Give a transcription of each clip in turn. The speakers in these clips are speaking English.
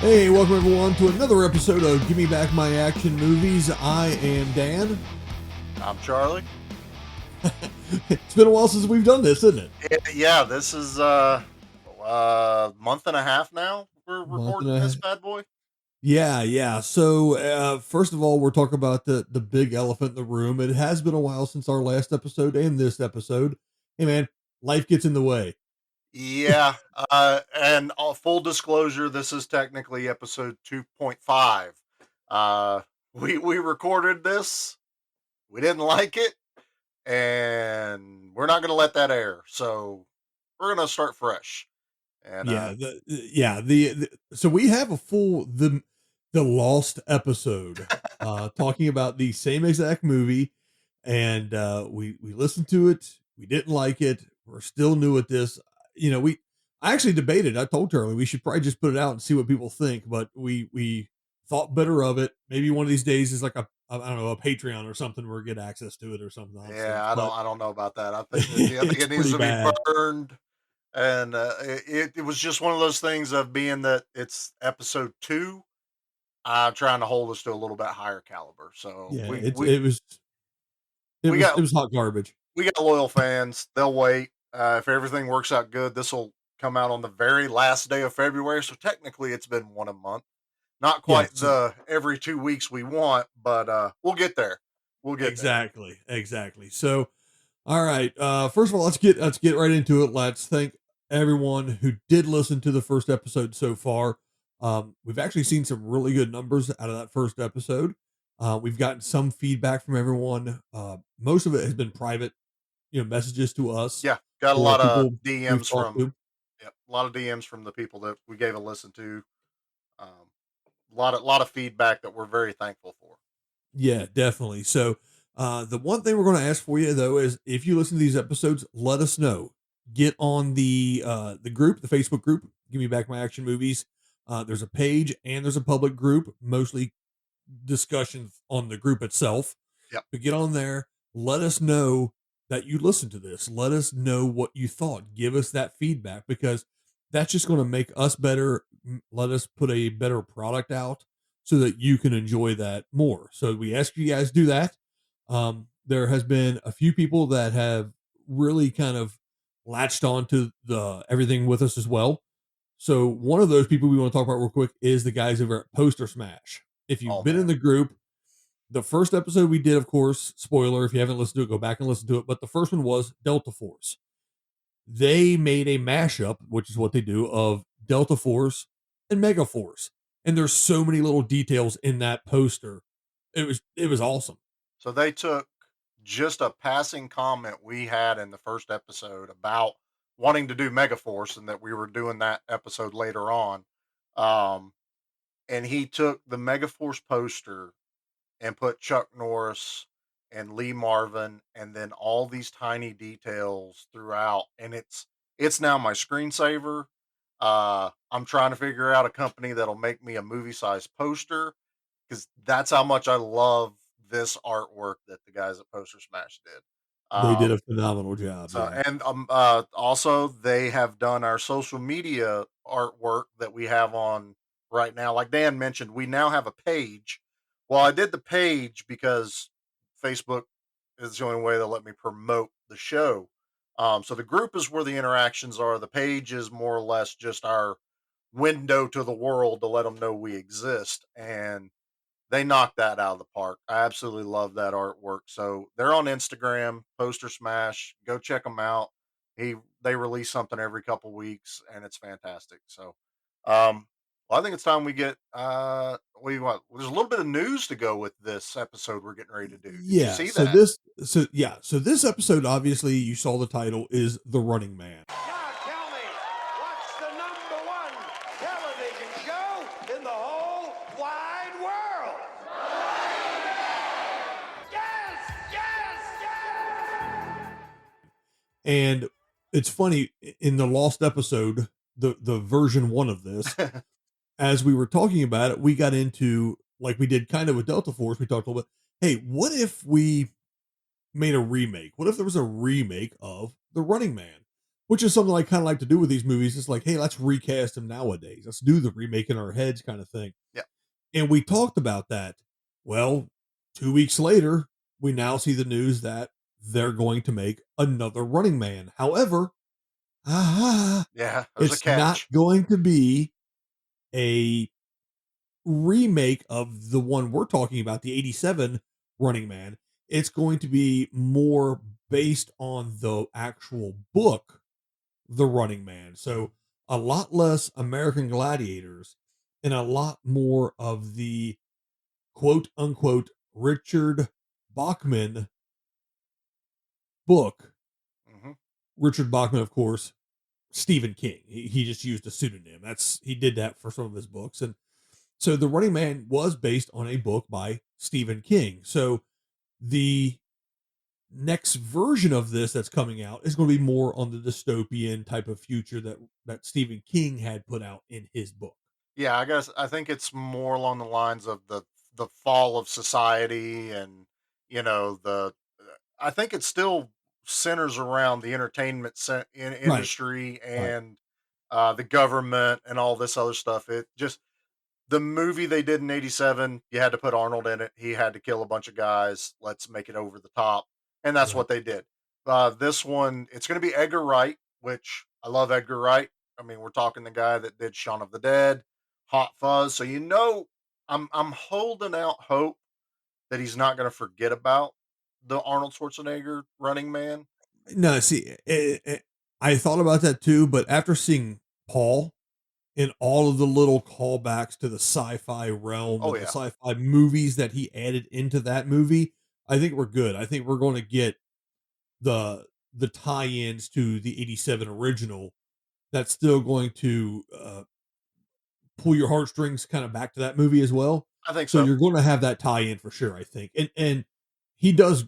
Hey, welcome everyone to another episode of Give Me Back My Action Movies. I am Dan. I'm Charlie. It's been a while since we've done this, isn't it? Yeah, this is month and a half now. We're Month and recording a this half. bad boy. Yeah. So, first of all, we're talking about the big elephant in the room. It has been a while since our last episode and this episode. Hey, man, life gets in the way. Yeah, and full disclosure, this is technically episode 2.5. We recorded this. We didn't like it, and we're not going to let that air. So we're going to start fresh. And Yeah, so we have a full the lost episode talking about the same exact movie, and we listened to it, we didn't like it, we're still new at this. We I actually debated. I told Charlie we should probably just put it out and see what people think, but we thought better of it. Maybe one of these days is like I don't know, a Patreon or something where we get access to it or some yeah, nonsense. I don't But I don't know about that. I think it's it needs pretty to be bad. burned. And it was just one of those things of being that it's episode two. I'm trying to hold us to a little bit higher caliber. So Yeah, we it's we it we was it got was hot garbage. we got loyal fans. They'll wait. If everything works out good, this will come out on the very last day of February. So technically, it's been one a month. Not Yeah, quite the every 2 weeks we want, but we'll get there. We'll get there. exactly. So, all right. First of all, let's get right into it. Let's thank everyone who did listen to the first episode so far. We've actually seen some really good numbers out of that first episode. We've gotten some feedback from everyone. Most of it has been private, messages to us Yeah, got a or lot of people we've DMs talked from to. yeah, a lot of DMs from the people that we gave a listen to. Um, a lot of feedback that we're very thankful for. Yeah, definitely. So, the one thing we're going to ask for you though is if you listen to these episodes, let us know. Get on the group, the Facebook group. Give me back my action movies. There's a page and there's a public group, mostly discussion on the group itself. Yep. But get on there. Let us know that you listened to this. Let us know what you thought. Give us that feedback because that's just going to make us better. Let us put a better product out so that you can enjoy that more. So we ask you guys to do that. There has been a few people that have really kind of latched on to the everything with us as well. So one of those people we want to talk about real quick is the guys over at Poster Smash. If you've Oh been in man. the group, the first episode we did, of course, spoiler, if you haven't listened to it, go back and listen to it. But the first one was Delta Force. They made a mashup, which is what they do, of Delta Force and Mega Force. And there's so many little details in that poster. It was awesome. So they took just a passing comment we had in the first episode about wanting to do Megaforce and that we were doing that episode later on. Um, and he took the Megaforce poster and put Chuck Norris and Lee Marvin and then all these tiny details throughout. And it's now my screensaver. I'm trying to figure out a company that'll make me a movie size poster because that's how much I love this artwork that the guys at Poster Smash did. They did Um, a phenomenal job. so Yeah. and also they have done our social media artwork that we have on right now. Like Dan mentioned, we now have a page. Well, I did the page because Facebook is the only way they'll let me promote the show. So the group is where the interactions are. The page is more or less just our window to the world to let them know we exist. And they knocked that out of the park. I absolutely love that artwork. So they're on Instagram, Poster Smash. Go check them out. They release something every couple weeks, and it's fantastic. So, well, I think it's time we get we want. There's a little bit of news to go with this episode we're getting ready to do. Did you Yeah. see that? So this episode, obviously, you saw the title is The Running Man. Now tell me, what's the number one television show in the whole wide world? Yes, yes, yes! And it's funny in the lost episode, the version one of this, as we were talking about it, we got into like we did kind of with Delta Force. We talked a little bit. Hey, what if we made a remake? What if there was a remake of The Running Man? which is something I kind of like to do with these movies. It's like, hey, let's recast them nowadays. Let's do the remake in our heads kind of thing. Yeah. And we talked about that. Well, 2 weeks later, we now see the news that they're going to make another Running Man. However, Yeah, there's a it's not catch. going to be a remake of the one we're talking about, the 87 Running Man. It's going to be more based on the actual book, The Running Man. So a lot less American Gladiators and a lot more of the quote unquote Richard Bachman book. Hmm. Richard Bachman, of course, Stephen King. He just used a pseudonym. He did that for some of his books. And so The Running Man was based on a book by Stephen King. So the next version of this that's coming out is going to be more on the dystopian type of future that Stephen King had put out in his book. Yeah, I think it's more along the lines of the fall of society, and the I think it still centers around the entertainment Right. industry Right. and the government and all this other stuff. It just the movie they did in '87, you had to put Arnold in it. He had to kill a bunch of guys. Let's make it over the top, and that's Right. what they did. This one, it's going to be Edgar Wright, which I love Edgar Wright. I mean, we're talking the guy that did Shaun of the Dead, Hot Fuzz. So I'm holding out hope that he's not going to forget about the Arnold Schwarzenegger Running Man. No, see, I thought about that too, but after seeing Paul and all of the little callbacks to the sci-fi realm Oh and the yeah, sci-fi movies that he added into that movie, I think we're good. I think we're going to get the the tie-ins to the 87 original that's still going to pull your heartstrings kind of back to that movie as well. I think So so. you're going to have that tie-in for sure, I think. And he does,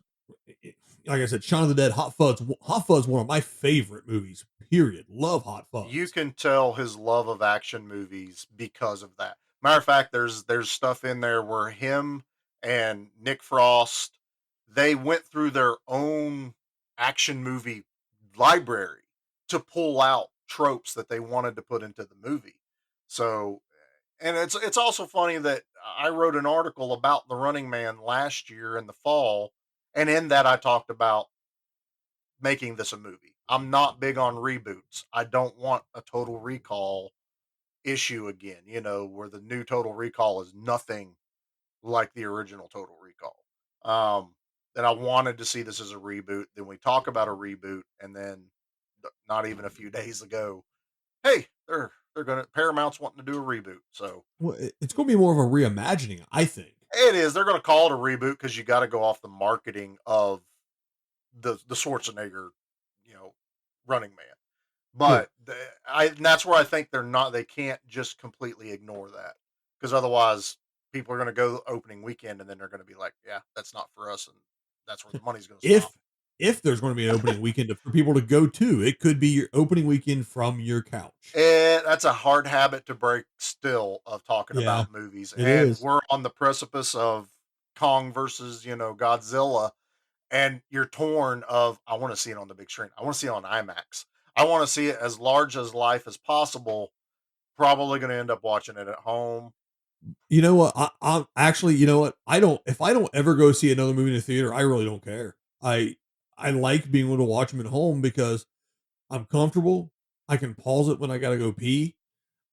like I said, Shaun of the Dead, Hot Fuzz. Hot Fuzz, one of my favorite movies. Period. Love Hot You Fuzz. can tell his love of action movies because of that. Matter of fact, there's stuff in there where him and Nick Frost, they went through their own action movie library to pull out tropes that they wanted to put into the movie. So, and it's also funny that I wrote an article about The Running Man last year in the fall, and in that I talked about making this a movie. I'm not big on reboots. I don't want a Total Recall issue again, where the new Total Recall is nothing like the original Total Recall. That I wanted to see this as a reboot. Then we talk about a reboot, and then not even a few days ago, hey, they're gonna Paramount's wanting to do a reboot. So Well, it's going to be more of a reimagining, I think. it is. They're gonna call it a reboot because you got to go off the marketing of the Schwarzenegger, you know, Running Man. Sure. But and that's where I think they can't just completely ignore that, because otherwise people are going to go opening weekend and then they're going to be like, yeah, that's not for us, and that's where the money's going to stop. If if there's going to be an opening weekend for people to go to, it could be your opening weekend from your couch. And that's a hard habit to break still, of talking Yeah, about movies, it and is. we're on the precipice of Kong versus Godzilla, and you're torn of, I want to see it on the big screen. I want to see it on IMAX. I want to see it as large as life as possible. Probably going to end up watching it at home. You know what? I'm actually, you know what? I don't. If I don't ever go see another movie in the theater, I really don't care. I like being able to watch them at home because I'm comfortable. I can pause it when I gotta go pee.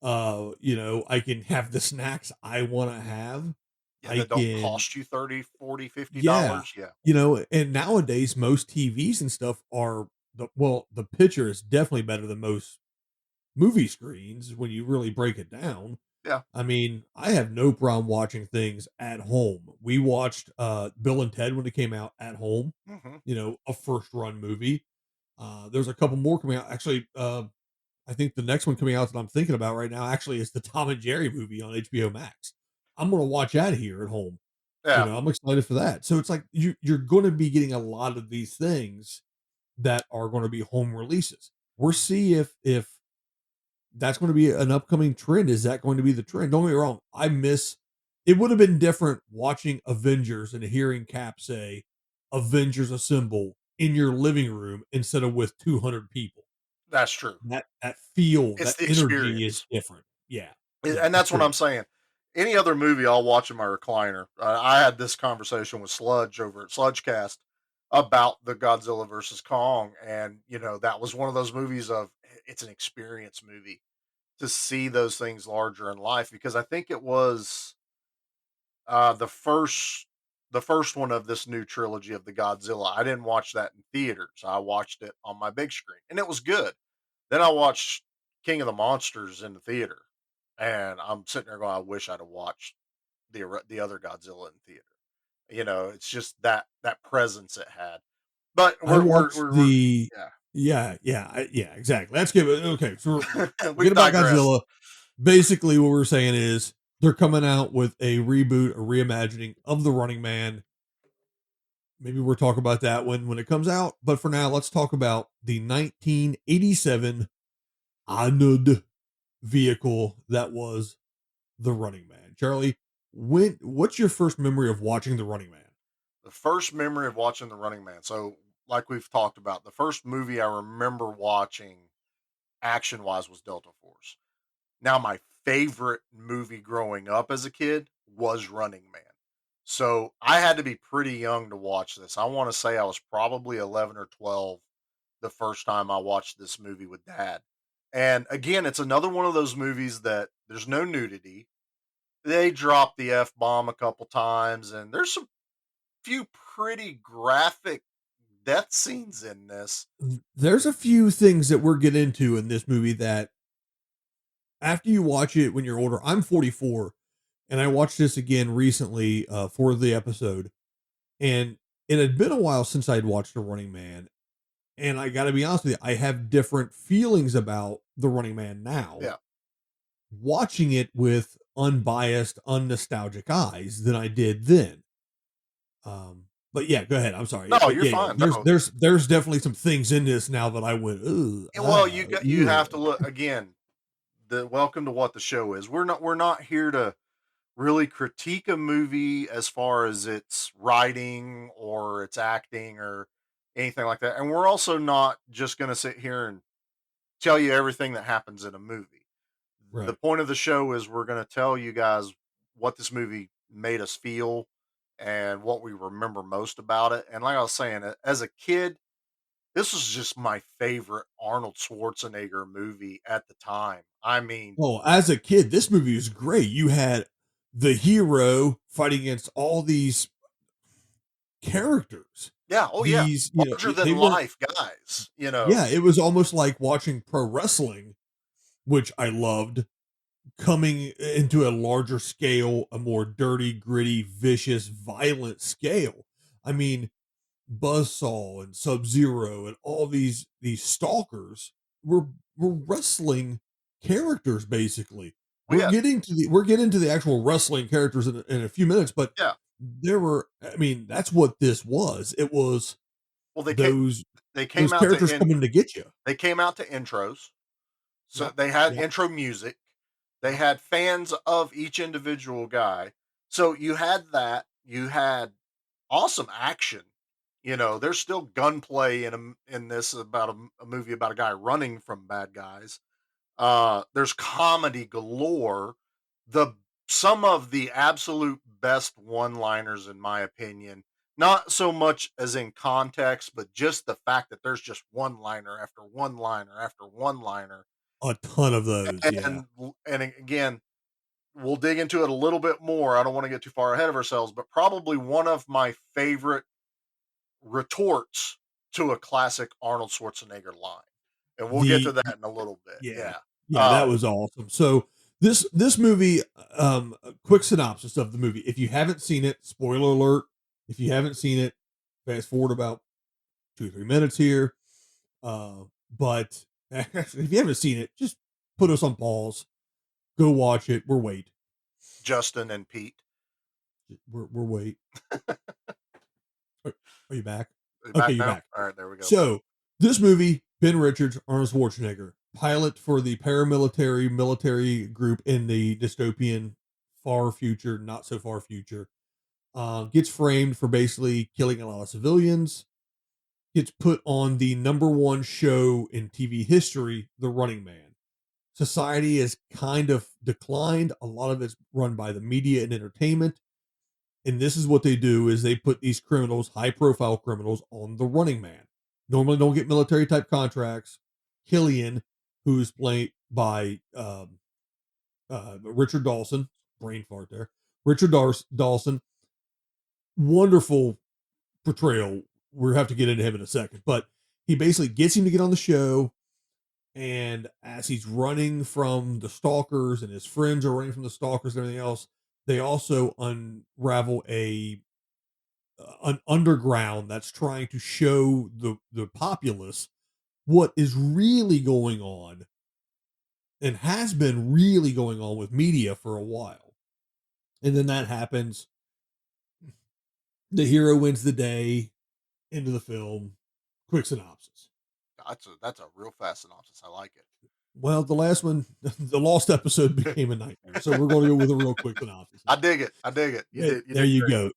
I can have the snacks I want to have. Yeah, I that don't can, cost you 30, 40, 50 yeah. dollars. Yeah. And nowadays most TVs and stuff are the picture is definitely better than most movie screens when you really break it down. Yeah. I mean, I have no problem watching things at home. We watched Bill and Ted when it came out at home, Mhm. a first run movie. There's a couple more coming out. Actually, I think the next one coming out that I'm thinking about right now actually is the Tom and Jerry movie on HBO Max. I'm gonna watch that here at home. Yeah. I'm excited for that. So it's like you're gonna be getting a lot of these things that are gonna be home releases. We'll see if that's going to be an upcoming trend. Is that going to be the trend? Don't get me wrong. It would have been different watching Avengers and hearing Cap say Avengers Assemble in your living room instead of with 200 people. That's true. That feel, It's that the energy is experience. different. Yeah. Yeah, And for that's what sure. I'm saying. Any other movie I'll watch in my recliner. I had this conversation with Sludge over at Sludgecast about the Godzilla versus Kong, and that was one of those movies of it's an experience movie to see those things larger in life because I think it was the first one of this new trilogy of the Godzilla. I didn't watch that in theaters. I watched it on my big screen, and it was good. Then I watched King of the Monsters in the theater, and I'm sitting there going, "I wish I'd have watched the other Godzilla in theater." It's just that presence it had. But I watched we're the yeah, yeah, exactly. Let's give it okay. So forget we've about digressed. Godzilla. Basically, what we're saying is they're coming out with a reboot, a reimagining of the Running Man. Maybe we'll talk about that when it comes out. But for now, let's talk about the 1987 Anud vehicle that was the Running Man. Charlie, what's your first memory of watching the Running Man? The first memory of watching The Running Man. So, like we've talked about, the first movie I remember watching action wise was Delta Force. Now, my favorite movie growing up as a kid was Running Man. So I had to be pretty young to watch this. I want to say I was probably 11 or 12 the first time I watched this movie with dad. And again, it's another one of those movies that there's no nudity. They drop the F bomb a couple times, and there's some few pretty graphic death scenes in this. There's a few things that we're getting into in this movie that after you watch it when you're older, I'm 44 and I watched this again recently for the episode. And it had been a while since I'd watched The Running Man. And I got to be honest with you, I have different feelings about The Running Man now, Yeah. watching it with unbiased, unnostalgic eyes than I did then. But yeah, go ahead. I'm sorry. No, But you're yeah, yeah, fine. No. there's definitely some things in this now that I went, ooh, Well, ah, you ugh. have to look again. The welcome to what the show is. We're not here to really critique a movie as far as its writing or its acting or anything like that. And we're also not just going to sit here and tell you everything that happens in a movie. The Right. point of the show is we're going to tell you guys what this movie made us feel and what we remember most about it. And like I was saying, as a kid, this was just my favorite Arnold Schwarzenegger movie at the time. I mean, Oh, as a kid, this movie was great. You had the hero fighting against all these characters. yeah, oh yeah, These, larger than they weren't, life guys. yeah, it was almost like watching pro wrestling, which I loved, coming into a larger scale, a more dirty, gritty, vicious, violent scale. I mean, Buzzsaw and Sub Zero and all these stalkers were wrestling characters basically. Well, yeah, We're getting to the actual wrestling characters in a few minutes, but yeah. there were, I mean, that's what this was. It was Well, those they those came out to characters coming to get you. they came out to intros, so Yep. they had Yep. intro music. They had fans of each individual guy. So you had that. You had awesome action. There's still gunplay in this about a movie about a guy running from bad guys. There's comedy galore. The Some of the absolute best one-liners in my opinion, not so much as in context, but just the fact that there's just one-liner after one-liner after one-liner. A ton of those. Yeah. And again, we'll dig into it a little bit more. I don't want to get too far ahead of ourselves, but probably one of my favorite retorts to a classic Arnold Schwarzenegger line. And we'll get to The that in a little bit. Yeah. Yeah. Yeah, that Uh, was awesome. So this movie, a quick synopsis of the movie. If you haven't seen it, spoiler alert. If you haven't seen it, fast forward about 2 or 3 minutes here. But actually, if you haven't seen it, just put us on pause. Go watch it. We're wait. Justin and Pete. We're wait. Are, are you back? Are you Okay, back you're now? back. All right, there we go. So this movie, Ben Richards, Arnold Schwarzenegger, pilot for the paramilitary military group in the dystopian far future, not so far future, gets framed for basically killing a lot of civilians. gets put on the number one show in TV history, The Running Man. Society has kind of declined. A lot of it's run by the media and entertainment. And this is what they do is they put these criminals, high profile criminals, on the Running Man. Normally don't get military type contracts. Killian, who's played by Richard Dawson, brain fart there. Dawson, wonderful portrayal. We'll have to get into him in a second, but he basically gets him to get on the show. And as he's running from the stalkers and his friends are running from the stalkers and everything else, they also unravel an underground that's trying to show the populace what is really going on and has been really going on with media for a while. And then that happens. The hero wins the day. Into the film. Quick synopsis. That's a real fast synopsis. I like it. Well, the last one, the lost episode became a nightmare. So we're going to go with a real quick synopsis. I dig it. I dig it. There you go.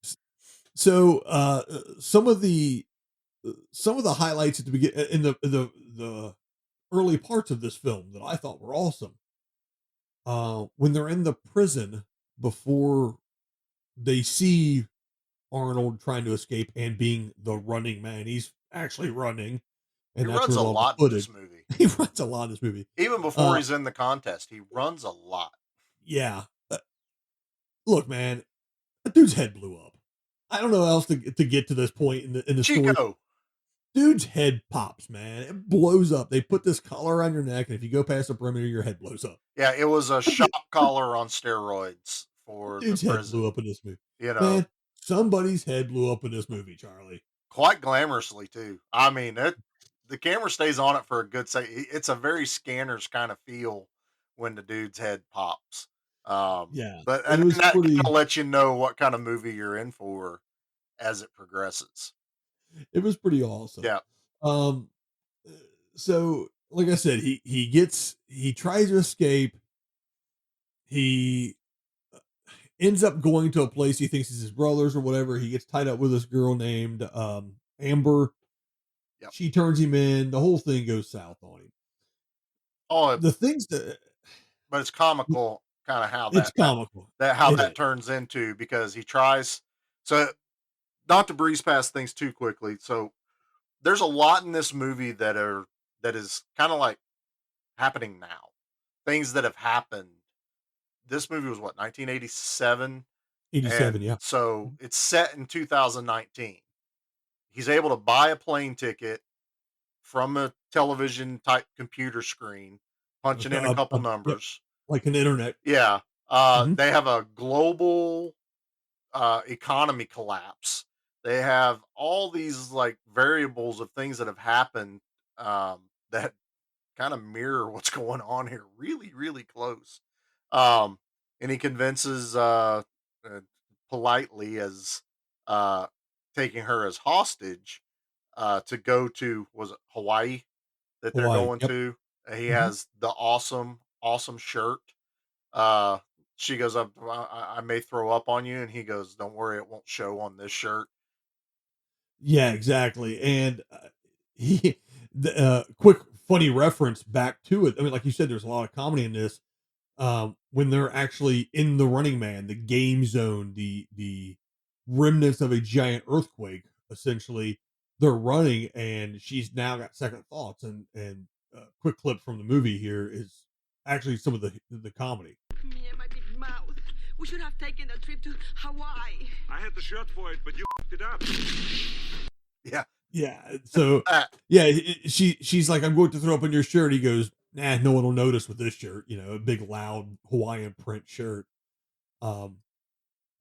So some of the highlights at the beginning in the early parts of this film that I thought were awesome. When they're in the prison before they see Arnold trying to escape and being the running man, he's actually running. And he runs a lot in this movie. He runs a lot in this movie. Even before he's in the contest, he runs a lot. Yeah. Look, man, that dude's head blew up. I don't know how else to get to this point in the Chico. story. Dude's head pops, man. It blows up. They put this collar around your neck, and if you go past the perimeter, your head blows up. Yeah, it was a shock collar on steroids for Dude's the head prison. blew up in this movie. You know, man, somebody's head blew up in this movie, Charlie. Quite glamorously too. I mean, the camera stays on it for a good second. It's a very Scanners kind of feel when the dude's head pops. Yeah, but and that kind of lets you know what kind of movie you're in for as it progresses. It was pretty awesome. Yeah. So like I said, he tries to escape. He ends up going to a place he thinks is his brother's or whatever. He gets tied up with this girl named Amber. Yep. She turns him in. The whole thing goes south on him. Oh, the things that, but it's comical, kind of how it's comical. That turns into, because he tries. So, not to breeze past things too quickly. So, there's a lot in this movie that is kind of like happening now. Things that have happened. This movie was what, 1987? 87, yeah. So it's set in 2019. He's able to buy a plane ticket from a television type computer screen, punching in a couple numbers. Like an internet. Yeah. They have a global economy collapse. They have all these like variables of things that have happened that kind of mirror what's going on here really, really close. And he convinces politely as taking her as hostage to go to, was it Hawaii that they're going to? He has the awesome shirt. She goes up, I may throw up on you, and he goes, don't worry, it won't show on this shirt. Yeah, exactly. And quick funny reference back to it. I mean, like you said, there's a lot of comedy in this. When they're actually in the Running Man, the game zone, the remnants of a giant earthquake, essentially, they're running, and she's now got second thoughts. And quick clip from the movie here is actually some of the comedy. Me and my big mouth. We should have taken a trip to Hawaii. I had the shirt for it, but you f***ed it up. Yeah. Yeah. So yeah, she's like, I'm going to throw up on your shirt. He goes, nah, no one will notice with this shirt, a big loud Hawaiian print shirt.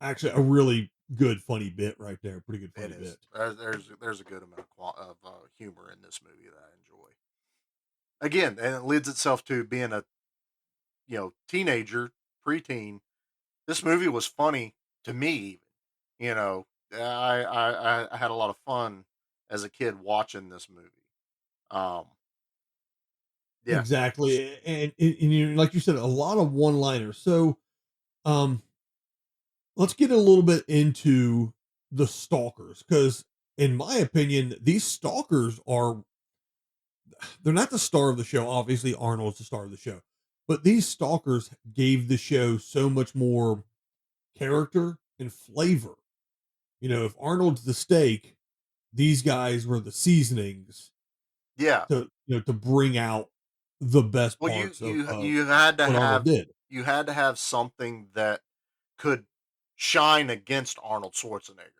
Actually a really good funny bit right there. Pretty good funny bit. There's a good amount of humor in this movie that I enjoy. Again, and it lends itself to being a teenager, preteen. This movie was funny to me even. I had a lot of fun as a kid watching this movie. Yeah, exactly. And like you said, a lot of one-liners. So, let's get a little bit into the stalkers, because in my opinion, these stalkers they're not the star of the show. Obviously, Arnold's the star of the show, but these stalkers gave the show so much more character and flavor. You know, if Arnold's the steak, these guys were the seasonings Yeah. to bring out the best Well, you parts you of you had to what Arnold have did. you had to have something that could shine against Arnold Schwarzenegger.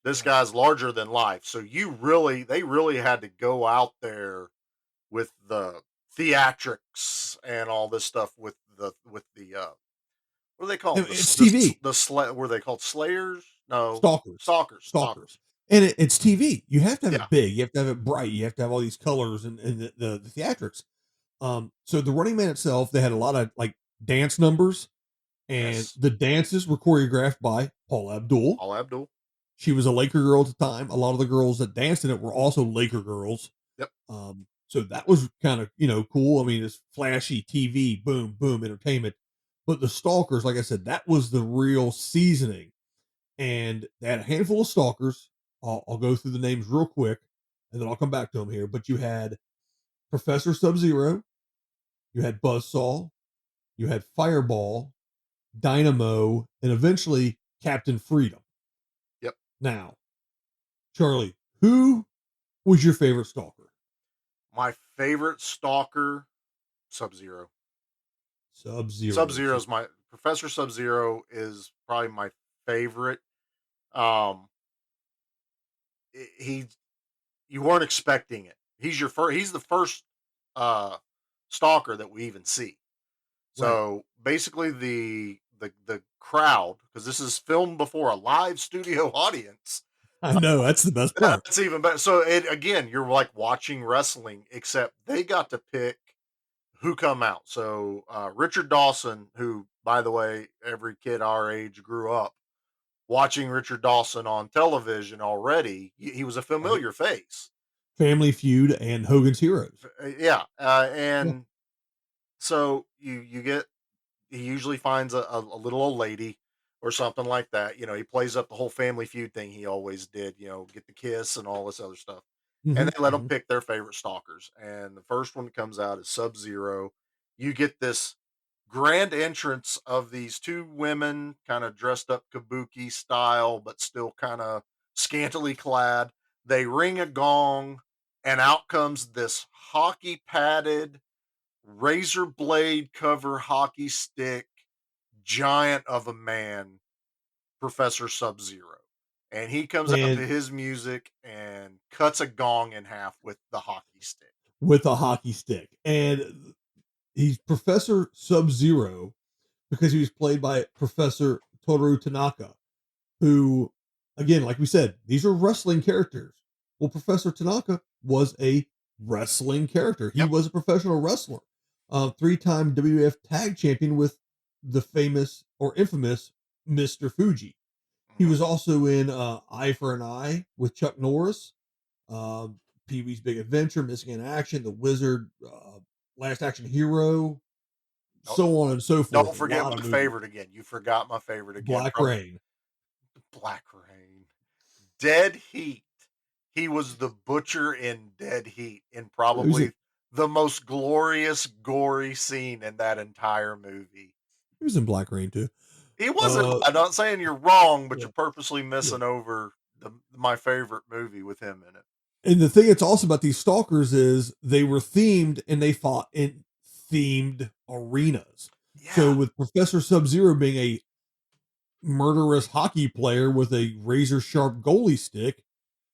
This Right. guy's larger than life, so they really had to go out there with the theatrics and all this stuff with the what do they call them? It's TV. Were they called Slayers? No, Stalkers. Stalkers. Stalkers. And it's TV. You have to have Yeah. it big. You have to have it bright. You have to have all these colors and the theatrics. So the Running Man itself, they had a lot of like dance numbers, and Yes. the dances were choreographed by Paul Abdul. All Abdul. She was a Laker girl at the time. A lot of the girls that danced in it were also Laker girls. Yep. So that was kind of, cool. I mean, it's flashy TV, boom, boom, entertainment. But the stalkers, like I said, that was the real seasoning. And they had a handful of stalkers. I'll go through the names real quick, and then I'll come back to them here. But you had Professor Sub Zero, you had Buzzsaw, you had Fireball, Dynamo, and eventually Captain Freedom. Yep. Now, Charlie, who was your favorite stalker? My favorite stalker, Sub-Zero. Sub-Zero. Sub-Zero is my Professor Sub-Zero is probably my favorite. Um, he you weren't expecting it. He's the first uh stalker that we even see. Right. So basically the crowd, because this is filmed before a live studio audience. I know, that's the best part. That's even better. So it again, you're like watching wrestling, except they got to pick who come out. So Richard Dawson, who by the way, every kid our age grew up watching Richard Dawson on television already. He was a Right. familiar face. Family Feud and Hogan's Heroes. Yeah, Yeah. and so you get he usually finds a little old lady or something like that. You know, he plays up the whole Family Feud thing he always did. You know, get the kiss and all this other stuff, and Mhm, they let them mhm. pick their favorite stalkers. And the first one that comes out is Sub Zero. You get this grand entrance of these two women, kind of dressed up kabuki style, but still kind of scantily clad. They ring a gong, and out comes this hockey padded razor blade cover hockey stick giant of a man, Professor Sub Zero. And he comes out to And his music and cuts a gong in half with the hockey stick. with a hockey stick. And he's Professor Sub-Zero because he was played by Professor Toru Tanaka, who, again, like we said, these are wrestling characters. Well, Professor Tanaka was a wrestling character. He Yep. was a professional wrestler, three-time WWF Tag Champion with the famous or infamous Mr. Fuji. He Mhm. was also in Eye for an Eye with Chuck Norris, Pee Wee's Big Adventure, Missing in Action, The Wizard, Last Action Hero, Don't, so on and so forth. don't A forget lot of my movies. favorite again. You forgot my favorite again. Black Rain. Black Rain. Dead Heat. He was the butcher in Dead Heat in It was probably in, the most glorious, gory scene in that entire movie. he was in Black Rain too. He wasn't. Uh, I'm not saying you're wrong, but yeah, you're purposely yeah. missing over my favorite movie with him in it. And the thing that's awesome about these stalkers is they were themed and they fought in themed arenas. So Yeah. with Professor Sub-Zero being a murderous hockey player with a razor sharp goalie stick,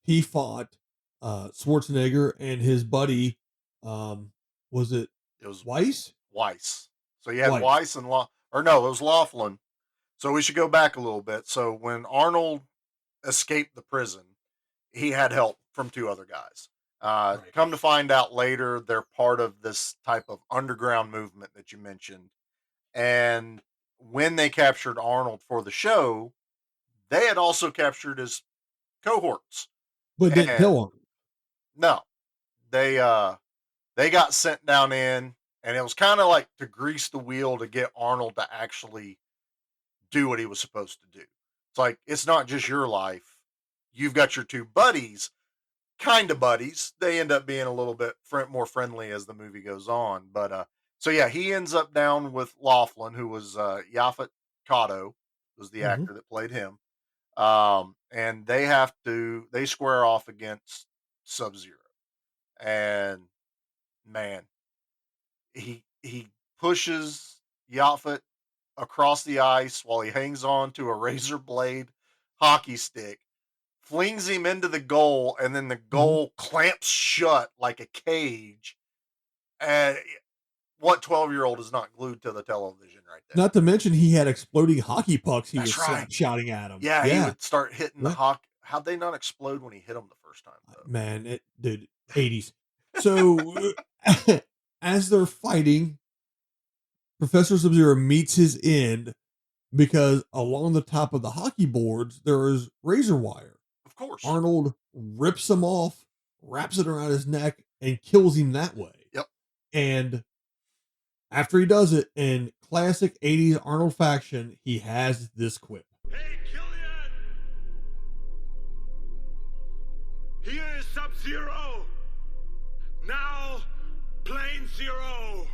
he fought Schwarzenegger and his buddy. Was it It was Weiss? Weiss. So you had Weiss. Weiss and or no, it was Laughlin. So we should go back a little bit. So when Arnold escaped the prison, he had help from two other guys. Right. Come to find out later, they're part of this type of underground movement that you mentioned. And when they captured Arnold for the show, they had also captured his cohorts. But didn't And tell him. no, they got sent down in, and it was kind of like to grease the wheel to get Arnold to actually do what he was supposed to do. It's like it's not just your life. you've got your two buddies, kind of buddies. They end up being a little bit more friendly as the movie goes on. But so yeah, he ends up down with Laughlin, who was Yaphet Kotto, was the Mhm. actor that played him. And they square off against Sub Zero, and man, he pushes Yaphet across the ice while he hangs on to a razor blade hockey stick, flings him into the goal, and then the Mhm. goal clamps shut like a cage. And what 12-year-old is not glued to the television right there? Not to mention he had exploding hockey pucks he That's was right. shouting at him. Yeah, he Yeah. would start hitting the Yeah. hockey. How'd they not explode when he hit them the first time, though? Man, dude, 80s. So as they're fighting, Professor Sub-Zero meets his end because along the top of the hockey boards there is razor wire. Of course. Arnold rips him off, wraps it around his neck, and kills him that way. Yep. And after he does it in classic 80s Arnold faction, he has this quip. Hey, Killian! Here is Sub-Zero. Now, Plane Zero.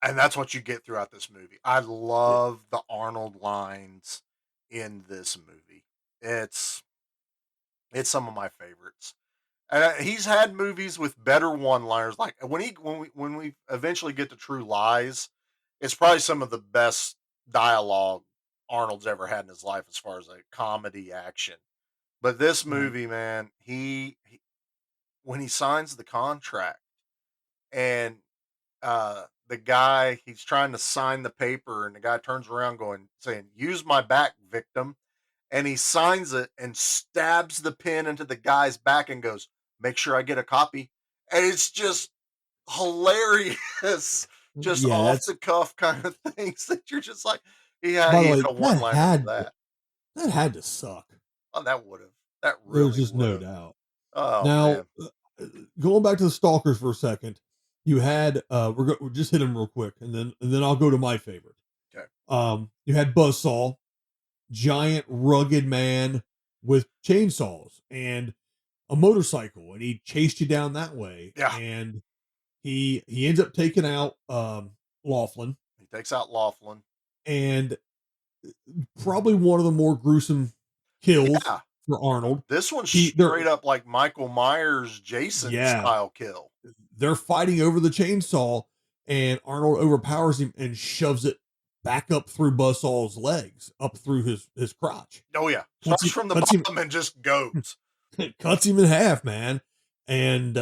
And that's what you get throughout this movie. I love the Arnold lines in this movie. It's some of my favorites. And he's had movies with better one-liners. Like when we eventually get to True Lies, it's probably some of the best dialogue Arnold's ever had in his life as far as a comedy action. But this Right. movie, man, he when he signs the contract and the guy, he's trying to sign the paper and the guy turns around saying, "Use my back, victim." And he signs it and stabs the pen into the guy's back and goes, "Make sure I get a copy." And it's just hilarious, just Yeah, off that's the cuff kind of things that you're just like, by he the hit way, a one liner for that. that had to suck. Oh, that There's really just would no have. doubt. Oh Now, man. going back to the Stalkers for a second, you had we'll just hit them real quick, and then I'll go to my favorite. Okay. You had Buzzsaw, giant rugged man with chainsaws and a motorcycle, and he chased you down that way. Yeah. And he ends up taking out Laughlin, He takes out Laughlin. and probably one of the more gruesome kills Yeah. for Arnold. This one's They're straight up like Michael Myers, Jason Yeah. style kill. They're fighting over the chainsaw, and Arnold overpowers him and shoves it back up through Buzzsaw's legs, up through his crotch. Oh yeah. Cuts Starts him- from the cuts him- bottom and just goes. Cuts him in half, man. And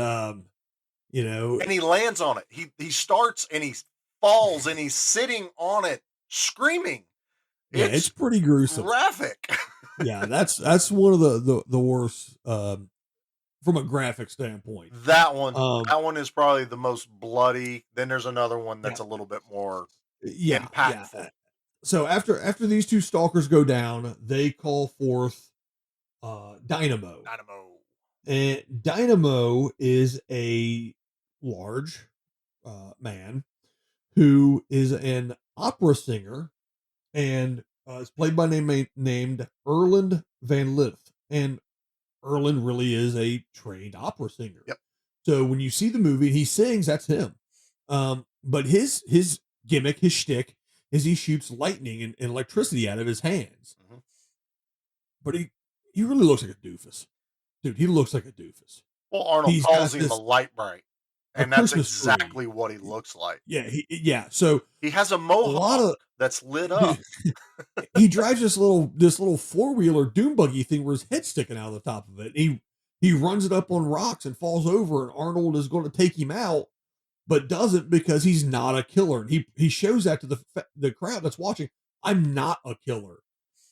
you know, And he lands on it. He starts and he falls and he's sitting on it screaming. yeah, it's It's pretty gruesome. graphic. Yeah, that's one of the worst from a graphic standpoint. That one Um, that one is probably the most bloody. Then there's another one that's a little bit more yeah, impactful. So after these two stalkers go down, they call forth Dynamo. Dynamo. And Dynamo is a large man who is an opera singer and is played by named Erland Van Lith. And Erland really is a trained opera singer. Yep. So when you see the movie and he sings, that's him. But his gimmick, his shtick, is he shoots lightning and electricity out of his hands. Mhm. But he really looks like a doofus. Dude, he looks like a doofus. Well, Arnold He's calls got him a this- light bright. a And that's Christmas tree. exactly what he looks like. Yeah. So He has a a lot mohawk of that's lit up. he drives this little four-wheeler doom buggy thing where his head's sticking out of the top of it. He runs it up on rocks and falls over, and Arnold is going to take him out, but doesn't because he's not a killer. And he shows that to the crowd that's watching. I'm not a killer.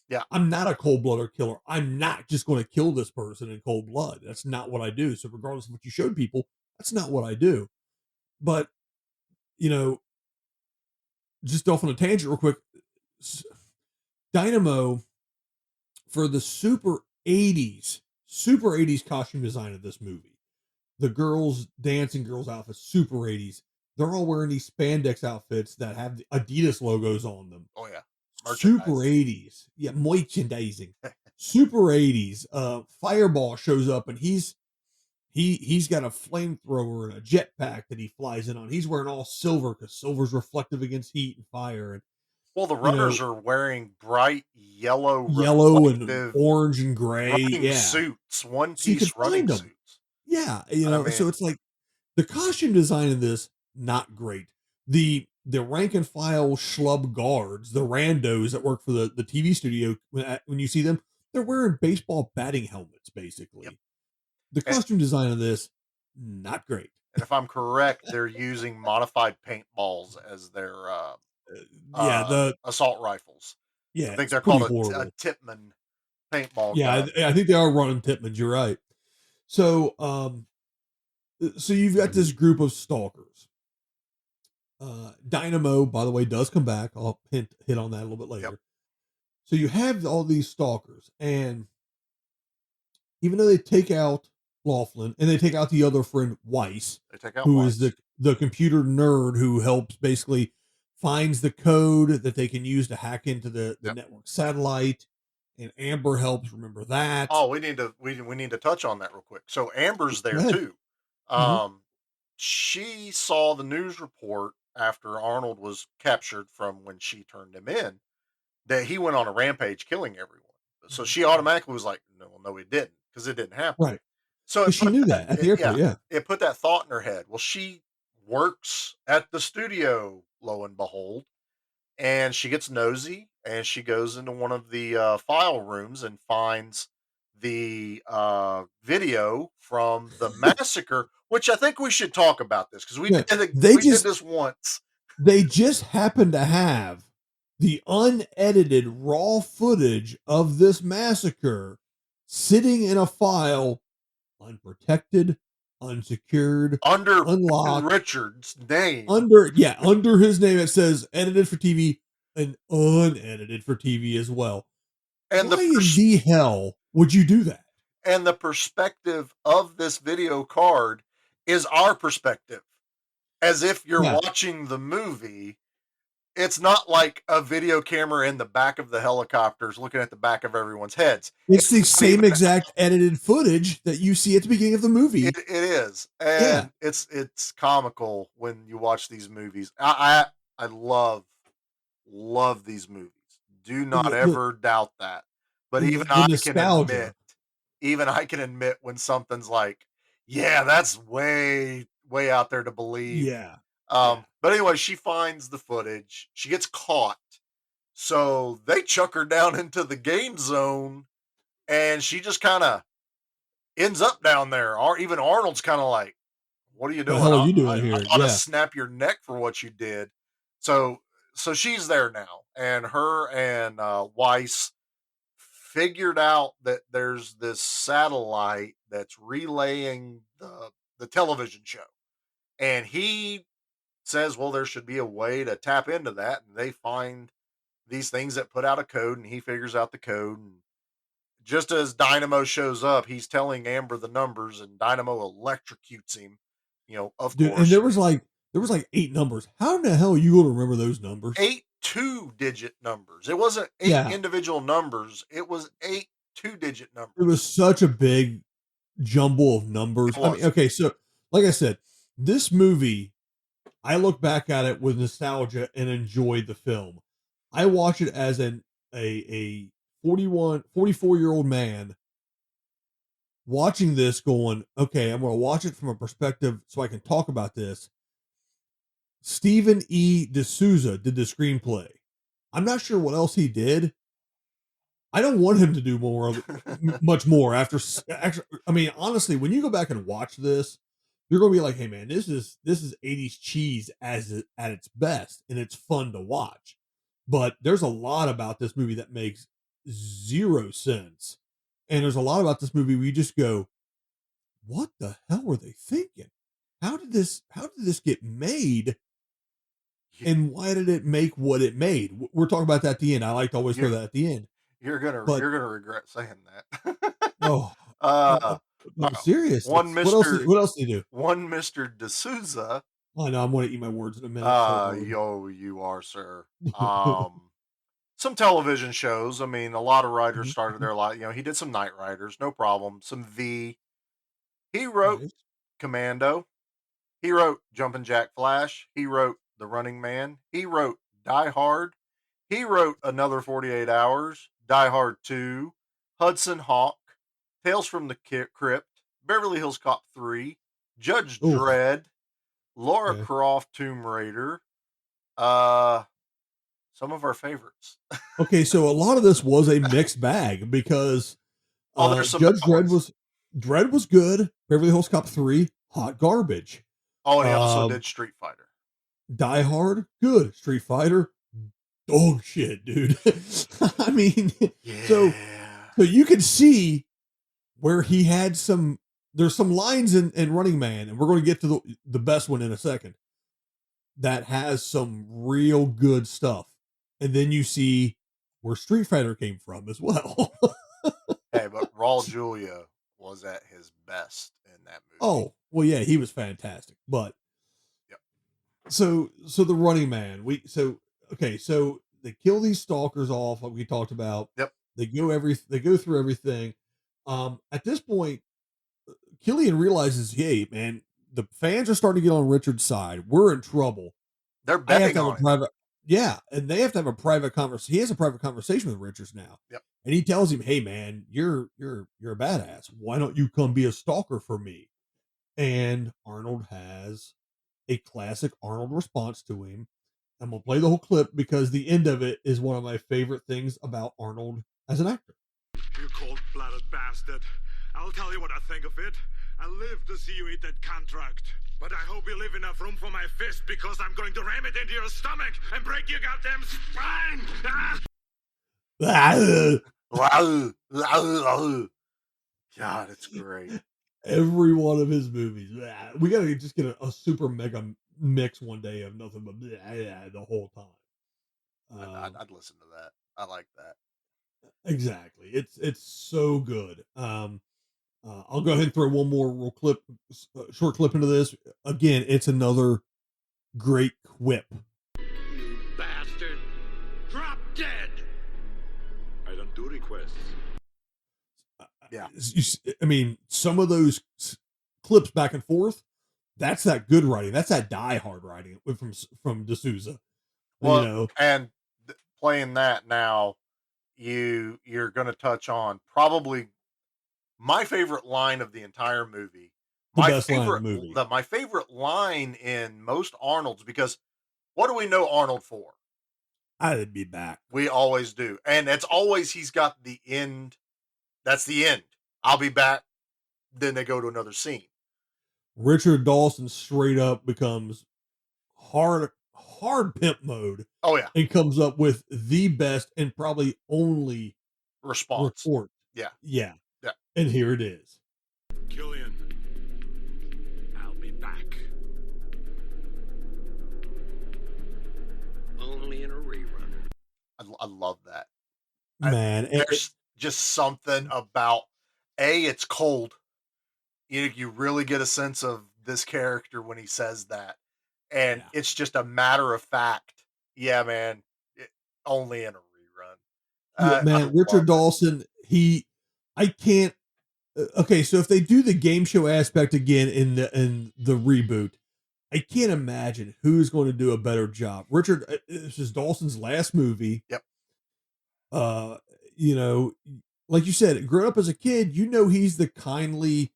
Yeah. I'm not a cold-blooded killer. I'm not just going to kill this person in cold blood. That's not what I do. So regardless of what you showed people, that's not what I do. But, you know, just off on a tangent real quick, Dynamo, for the super 80s costume design of this movie, the dancing girls outfits, super 80s, they're all wearing these spandex outfits that have the Adidas logos on them. Oh yeah. Super Merchandise. 80s. Yeah, merchandising. super 80s. Fireball shows up and he's got a flamethrower and a jetpack that he flies in on. He's wearing all silver because silver's reflective against heat and fire. And Well, the you know, runners are wearing bright yellow yellow and reflective orange and gray. running Yeah. suits, So you can one-piece running find them. suits. Yeah. I So mean, it's like the costume design in this, not great. The rank and file schlub guards, the randos that work for the TV studio, when you see them, they're wearing baseball batting helmets, yep. basically. The And, costume design of this, not great. and if I'm correct, they're using modified paintballs as their Yeah, assault rifles. I think it's they're pretty called a horrible. Tipman paintball Yeah, gun. I think they are running Titmans. You're right. So, so you've got this group of stalkers. Dynamo, by the way, does come back. I'll hit on that a little bit later. Yep. So you have all these stalkers, and even though they take out Laughlin and they take out the other friend Weiss, They take out who is Weiss. the computer nerd who helps basically finds the code that they can use to hack into the Yep. network satellite, and Amber helps remember that. Oh, we need to touch on that real quick. So Amber's Go there ahead. too. Mhm. She saw the news report after Arnold was captured from when she turned him in that he went on a rampage killing everyone. So she automatically was like, "No, well, no, he didn't, because it didn't happen." Right. So Because it she put knew that, that at the airport. yeah, Yeah. it put that thought in her head. Well, she works at the studio, lo and behold, and she gets nosy and she goes into one of the file rooms and finds the video from the massacre, which I think we should talk about this because Yeah. They we did just this once. they just happen to have the unedited raw footage of this massacre sitting in a file, unprotected, unsecured, Under unlocked, Richard's name. under his name. It says edited for TV and unedited for TV as well. and Why in the the hell would you do that? and the perspective of this video card is our perspective, as if you're Yeah. watching the movie. It's not like a video camera in the back of the helicopters looking at the back of everyone's heads. It's the not same even exact edited footage that you see at the beginning of the movie. It is, Yeah. and it's comical when you watch these movies. I love these movies. Do not The ever doubt that. But the nostalgia. even I can admit when something's like, yeah, that's way out there to believe. Yeah. Yeah. But anyway, she finds the footage. She gets caught. So they chuck her down into the game zone and she just kind of ends up down there. Or even Arnold's kind of like, what are you The doing? hell are you doing I here? ought to Yeah. snap your neck for what you did. So she's there now. And her and Weiss figured out that there's this satellite that's relaying the television show. And he says, well, there should be a way to tap into that. And they find these things that put out a code, and he figures out the code. And just as Dynamo shows up, he's telling Amber the numbers, and Dynamo electrocutes him. Of Dude, and course, there was like 8 numbers. How in the hell are you going to remember those numbers? 8 2-digit numbers. It wasn't 8 Yeah. individual numbers. It was 8 2-digit It numbers. was such a big jumble of numbers. It I was. mean, okay, so like I said, this movie, I look back at it with nostalgia and enjoyed the film. I watch it as a 44-year-old man watching this going, okay, I'm going to watch it from a perspective so I can talk about this. Stephen E. D'Souza did the screenplay. I'm not sure what else he did. I don't want him to do more of it, much more after. Actually, I mean, honestly, when you go back and watch this, you're going to be like, "Hey, man, this is 80s cheese at its best, and it's fun to watch." But there's a lot about this movie that makes zero sense, and there's a lot about this movie where you just go, "What the hell were they thinking? How did this get made?" And why did it make what it made? We're talking about that at the end. I like to always throw that at the end. You're gonna But regret saying that. oh, uh, no, serious. one What else? Mr. What else do you do? One Mr. D'Souza. I know I'm going to eat my words in a minute. So Yo, you are, sir. some television shows. I mean, a lot of writers Mhm, started mhm. their life. He did some Knight Riders, no problem. Some V. He wrote Nice. Commando. He wrote Jumpin' Jack Flash. He wrote The Running Man. He wrote Die Hard. He wrote Another 48 Hours, Die Hard 2, Hudson Hawk, Tales from the Crypt, Beverly Hills Cop 3, Judge Oh, Dredd, Laura okay. Croft Tomb Raider, uh, some of our favorites. Okay, so a lot of this was a mixed bag because Oh, there's some Judge bad ones. Dredd was good. Beverly Hills Cop 3, hot garbage. Oh, and he also Um, did Street Fighter. Die Hard, good. Street Fighter, dog shit, dude. I mean, so Yeah. so you can see where he had some. There's some lines in Running Man, and we're going to get to the best one in a second. That has some real good stuff, and then you see where Street Fighter came from as well. Hey, but Raul Julia was at his best in that movie. Oh well, yeah, he was fantastic. But Yep. so the Running Man, okay, so they kill these stalkers off, like we talked about. Yep. They go through everything. At this point, Killian realizes, hey, man, the fans are starting to get on Richard's side. We're in trouble. They're I have betting to have a on it. private, yeah, and they have to have a private conversation. He has a private conversation with Richards now, Yep. and he tells him, "Hey, man, you're a badass. Why don't you come be a stalker for me?" And Arnold has a classic Arnold response to him. I'm gonna play the whole clip because the end of it is one of my favorite things about Arnold as an actor. You cold-blooded bastard. I'll tell you what I think of it. I live to see you eat that contract. But I hope you leave enough room for my fist because I'm going to ram it into your stomach and break your goddamn spine! God, it's great. Every one of his movies. We gotta just get a super mega mix one day of nothing but the whole time. I'd listen to that. I like that. Exactly. It's so good. I'll go ahead and throw one more short clip into this. Again, it's another great quip. You bastard! Drop dead! I don't do requests. Yeah. I mean, some of those clips back and forth. That's that good writing. That's that Die Hard writing from D'Souza. Well, and playing that now, you're going to touch on probably my favorite line of the entire movie. The best line in the movie. My favorite line in most Arnold's, because what do we know Arnold for? I'd be back. We always do, and it's always he's got the end. That's the end. I'll be back. Then they go to another scene. Richard Dawson straight up becomes hard pimp mode. Oh yeah, and comes up with the best and probably only response. report. Yeah. Yeah. Yeah. And here it is. Killian, I'll be back. Only in a rerun. I love that. Man, There's just something about it's cold. You really get a sense of this character when he says that, and Yeah. it's just a matter of fact. Yeah, man, only in a rerun. Yeah, man, I Richard love it. Dawson, I can't okay, so if they do the game show aspect again in the reboot, I can't imagine who's going to do a better job. Richard, this is Dawson's last movie. Yep. Uh, you know, like you said, growing up as a kid, he's the kindly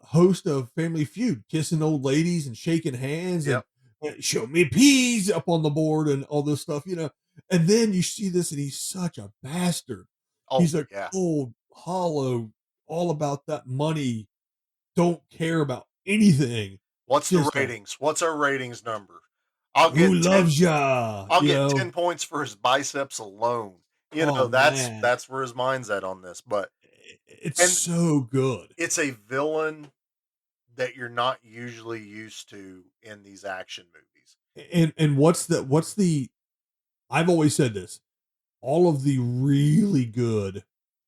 host of Family Feud, kissing old ladies and shaking hands Yep. and show me peas up on the board and all this stuff, And then you see this, and he's such a bastard. Oh, He's a yeah. cold, hollow, all about that money, don't care about anything. What's Just the ratings? What's our ratings number? I'll get who 10, loves ya? I'll get 10 points for his biceps alone. Oh, man. That's where his mind's at on this. But It's and- so good. it's a villain that you're not usually used to in these action movies. And what's the I've always said this, all of the really good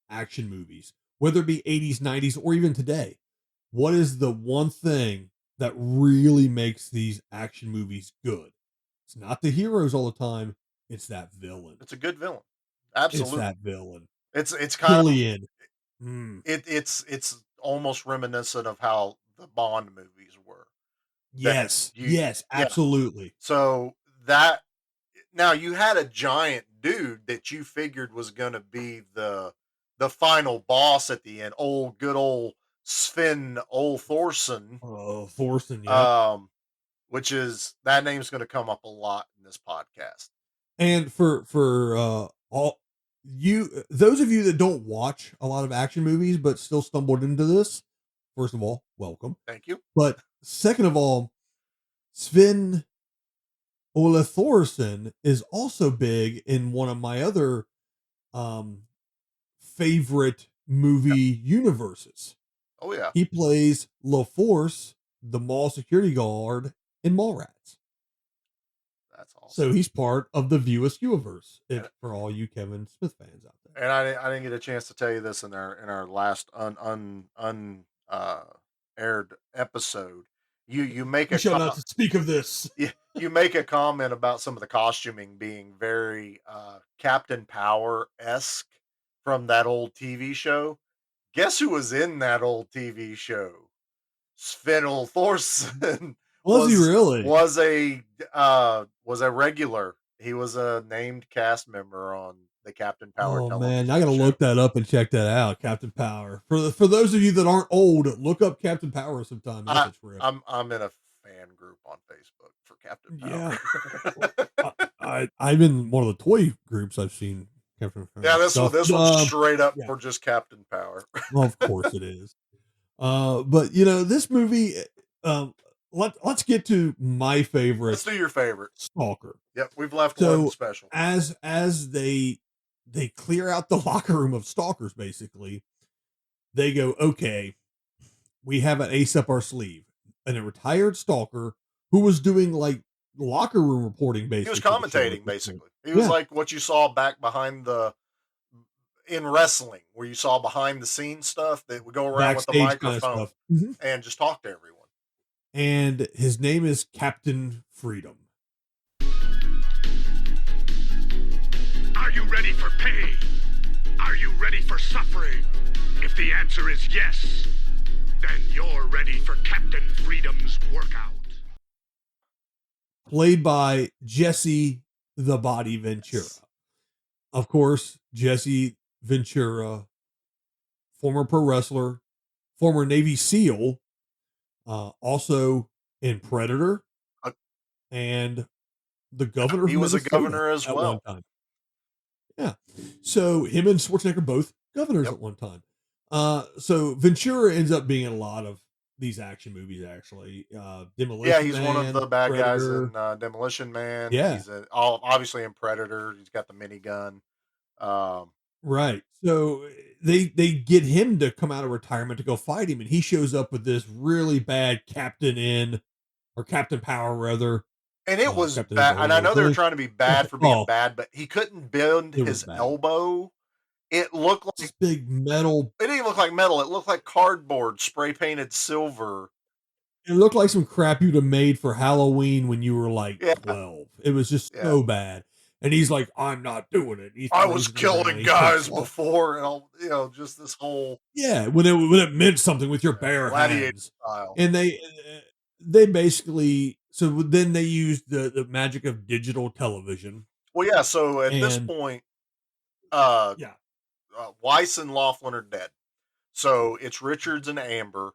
action movies, whether it be 80s, 90s, or even today, what is the one thing that really makes these action movies good? It's not the heroes all the time. it's that villain. It's a good villain. It's Absolutely. that villain. It's kind of Killian. Mm. it's almost reminiscent of how the Bond movies were. That Yes. you Yes, yeah. absolutely. So that now you had a giant dude that you figured was gonna be the final boss at the end. Old good old Sven Ole Thorson. Oh, Thorson, yep. Which is that name's gonna come up a lot in this podcast. And for all those of you that don't watch a lot of action movies but still stumbled into this, first of all, welcome. Thank you. But second of all, Sven Ole Thorson is also big in one of my other um favorite movie universes. Oh yeah, He plays LaForce, the mall security guard in Mallrats. that's awesome. So he's part of the View Askewverse, And, if for all you Kevin Smith fans out there. and I didn't get a chance to tell you this in our last aired episode. You make You a shall not speak of this. you make a comment about some of the costuming being very Captain Power esque from that old TV show. Guess who was in that old TV show? Sven Ole Thorson Was he really? was a regular. He was a named cast member on the Captain Power Oh television man, I gotta show. look that up and check that out. Captain Power. For those of you that aren't old, look up Captain Power sometime. That's a trip. I'm in a fan group on Facebook for Captain Yeah. Power. I'm in one of the toy groups I've seen Captain Power. Yeah, this one's straight up yeah. for just Captain Power. Well, of course it is. But this movie, let's get to my favorite. Let's do your favorite. Stalker. Yep, we've left So one special. As they clear out the locker room of stalkers, basically, they go, okay, we have an ace up our sleeve. And a retired stalker who was doing like locker room reporting, basically. He was commentating, basically. He was like what you saw back behind in wrestling, where you saw behind the scenes stuff that would go around with the microphone and just talk to everyone. And his name is Captain Freedom. Are you ready for pain? Are you ready for suffering? If the answer is yes, then you're ready for Captain Freedom's workout. Played by Jesse the Body Ventura. Yes. Of course, Jesse Ventura, former pro wrestler, former Navy SEAL, also in Predator, and the governor. He was a governor as well. One time. Yeah. So him and Schwarzenegger both governors at one time. So Ventura ends up being in a lot of these action movies, actually. Demolition Man. Yeah, he's one of the bad Predator. Guys in Demolition Man. Yeah. He's obviously in Predator. He's got the minigun. Right. So they get him to come out of retirement to go fight him, and he shows up with this really bad Captain Power, rather. And it was bad. And I know they were trying to be bad for being bad, but he couldn't bend his elbow. It looked like this big metal. It didn't even look like metal. It looked like cardboard spray painted silver. It looked like some crap you'd have made for Halloween when you were like 12. It was just so bad. And he's like, I'm not doing it. I was killing guys before, and just this whole when it meant something with your bare hands. Style. And they basically then they used the magic of digital television. Well, yeah. So at this point, Weiss and Laughlin are dead. So it's Richards and Amber.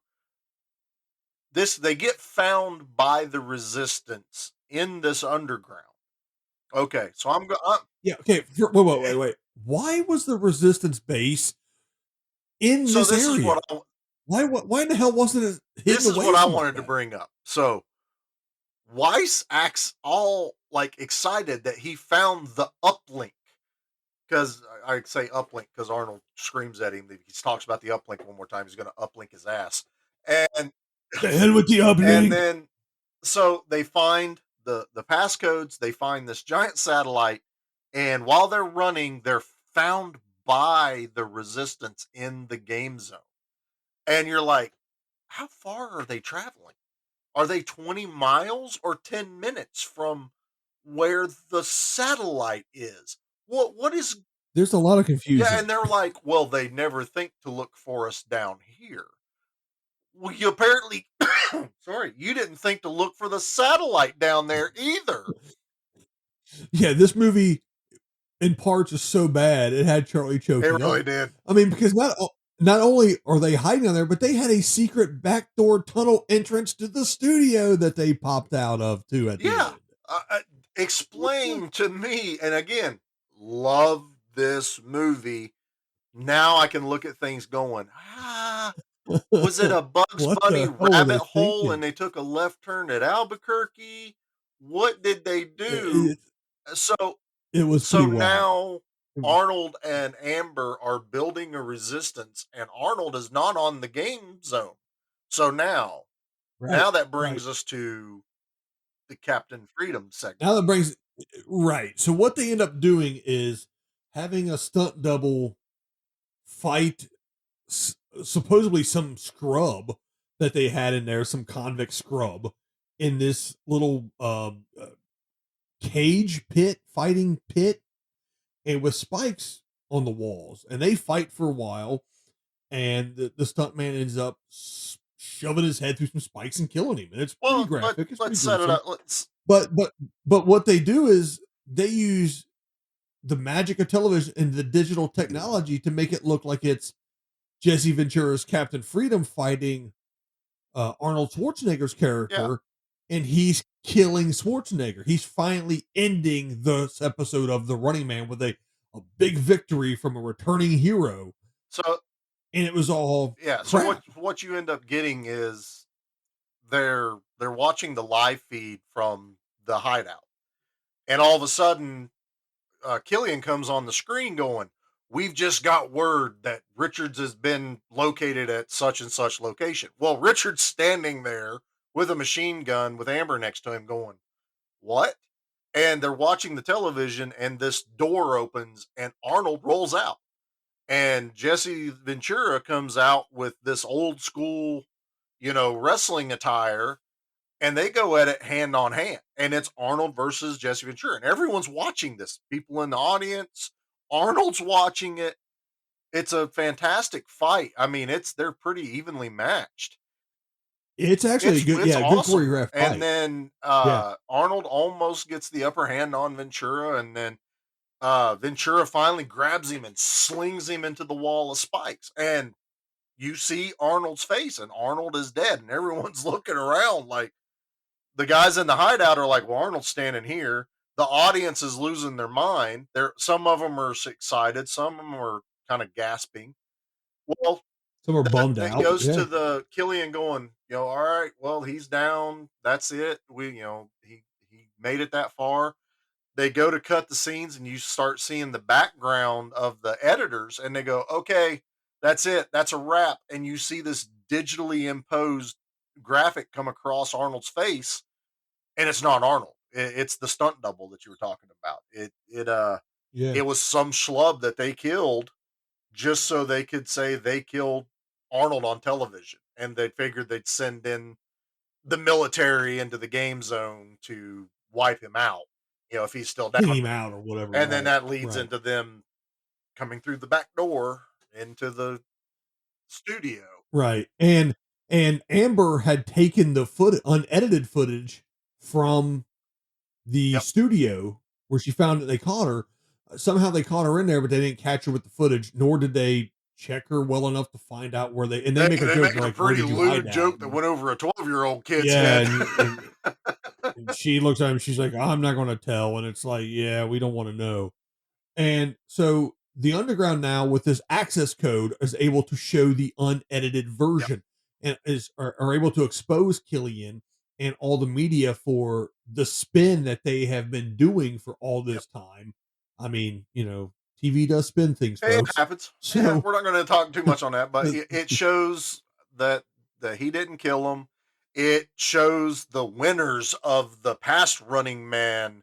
They get found by the Resistance in this underground. Okay, so I'm going. Okay. Wait. Why was the Resistance base in this area? Why in the hell wasn't it hidden away? This is what I wanted to bring up. So Weiss acts all like excited that he found the uplink. Because I say uplink because Arnold screams at him. He talks about the uplink one more time. He's going to uplink his ass. And the hell with the uplink. And then, so they find the passcodes. They find this giant satellite. And while they're running, they're found by the Resistance in the game zone. And you're like, how far are they traveling? Are they 20 miles or 10 minutes from where the satellite is. What is There's a lot of yeah, confusion. and they're like, well, they never think to look for us down here. Well, you apparently sorry, you didn't think to look for the satellite down there either. Yeah, this movie in parts is so bad it had Charlie It choking really up. did. I mean, because not only are they hiding down there, but they had a secret backdoor tunnel entrance to the studio that they popped out of too at the Yeah. end. What the? Explain to me, and again, love this movie. Now I can look at things going, was it a Bugs What Bunny the hell were rabbit they hole and thinking? they took a left turn at Albuquerque? What did they do? It, So it was so pretty wild. now It was- Arnold and Amber are building a resistance, and Arnold is not on the game zone. So right, now that right. brings us to the Captain Freedom segment. Now that brings right. So what they end up doing is having a stunt double fight supposedly some scrub that they had in there, some convict scrub in this little cage pit, fighting pit, and with spikes on the walls. And they fight for a while, and the stuntman ends up shoving his head through some spikes and killing him. And it's pretty Well, graphic. It's pretty let's set it gruesome. up. Let's But what they do is they use the magic of television and the digital technology to make it look like it's Jesse Ventura's Captain Freedom fighting Arnold Schwarzenegger's yeah. character, and he's killing Schwarzenegger. He's finally ending this episode of The Running Man with a big victory from a returning hero, So and it was all yeah. So crap. what you end up getting is they're watching the live feed from the hideout, and all of a sudden, Killian comes on the screen going, "We've just got word that Richards has been located at such and such location." Well, Richards standing there with a machine gun with Amber next to him, going, "What?" And they're watching the television, and this door opens, and Arnold rolls out, and Jesse Ventura comes out with this old school, wrestling attire, and they go at it hand on hand, and it's Arnold versus Jesse Ventura, and everyone's watching this. People in the audience, Arnold's watching it. It's a fantastic fight. I mean, they're pretty evenly matched. It's actually a It's good awesome. choreographed And fight. then Yeah, Arnold almost gets the upper hand on Ventura, and then Ventura finally grabs him and slings him into the wall of spikes. And you see Arnold's face, and Arnold is dead, and everyone's looking around like, the guys in the hideout are like, well, Arnold's standing here. The audience is losing their mind. Some of them are excited, some of them are kind of gasping. Well, some are bummed that out. goes Yeah, to the Killian going, all right, well, he's down. That's it. He made it that far. They go to cut the scenes, and you start seeing the background of the editors, and they go, okay, that's it. That's a wrap. And you see this digitally imposed graphic come across Arnold's face, and it's not Arnold. It's the stunt double that you were talking about. yeah. It was some schlub that they killed just so they could say they killed Arnold on television, and they figured they'd send in the military into the game zone to wipe him out, if he's still down Clean him there. out or whatever. And then Right, that leads right. into them coming through the back door into the studio. Right. And Amber had taken the unedited footage from the Yep. studio where she found that they caught her. Somehow they caught her in there, but they didn't catch her with the footage, nor did they check her well enough to find out where and they make a They joke make they're a like, "Where pretty did you hide lewd that?" joke that went over a 12-year-old kid's Yeah, head. and she looks at him, she's like, "I'm not going to tell," and it's like, "Yeah, we don't want to know." And so the underground now with this access code is able to show the unedited Yep. version and are able to expose Killian and all the media for the spin that they have been doing for all Yep. this time. I mean, TV does spin things, It folks. happens. Yeah, So we're not going to talk too much on that, but the, it shows that he didn't kill him. It shows the winners of the past Running Man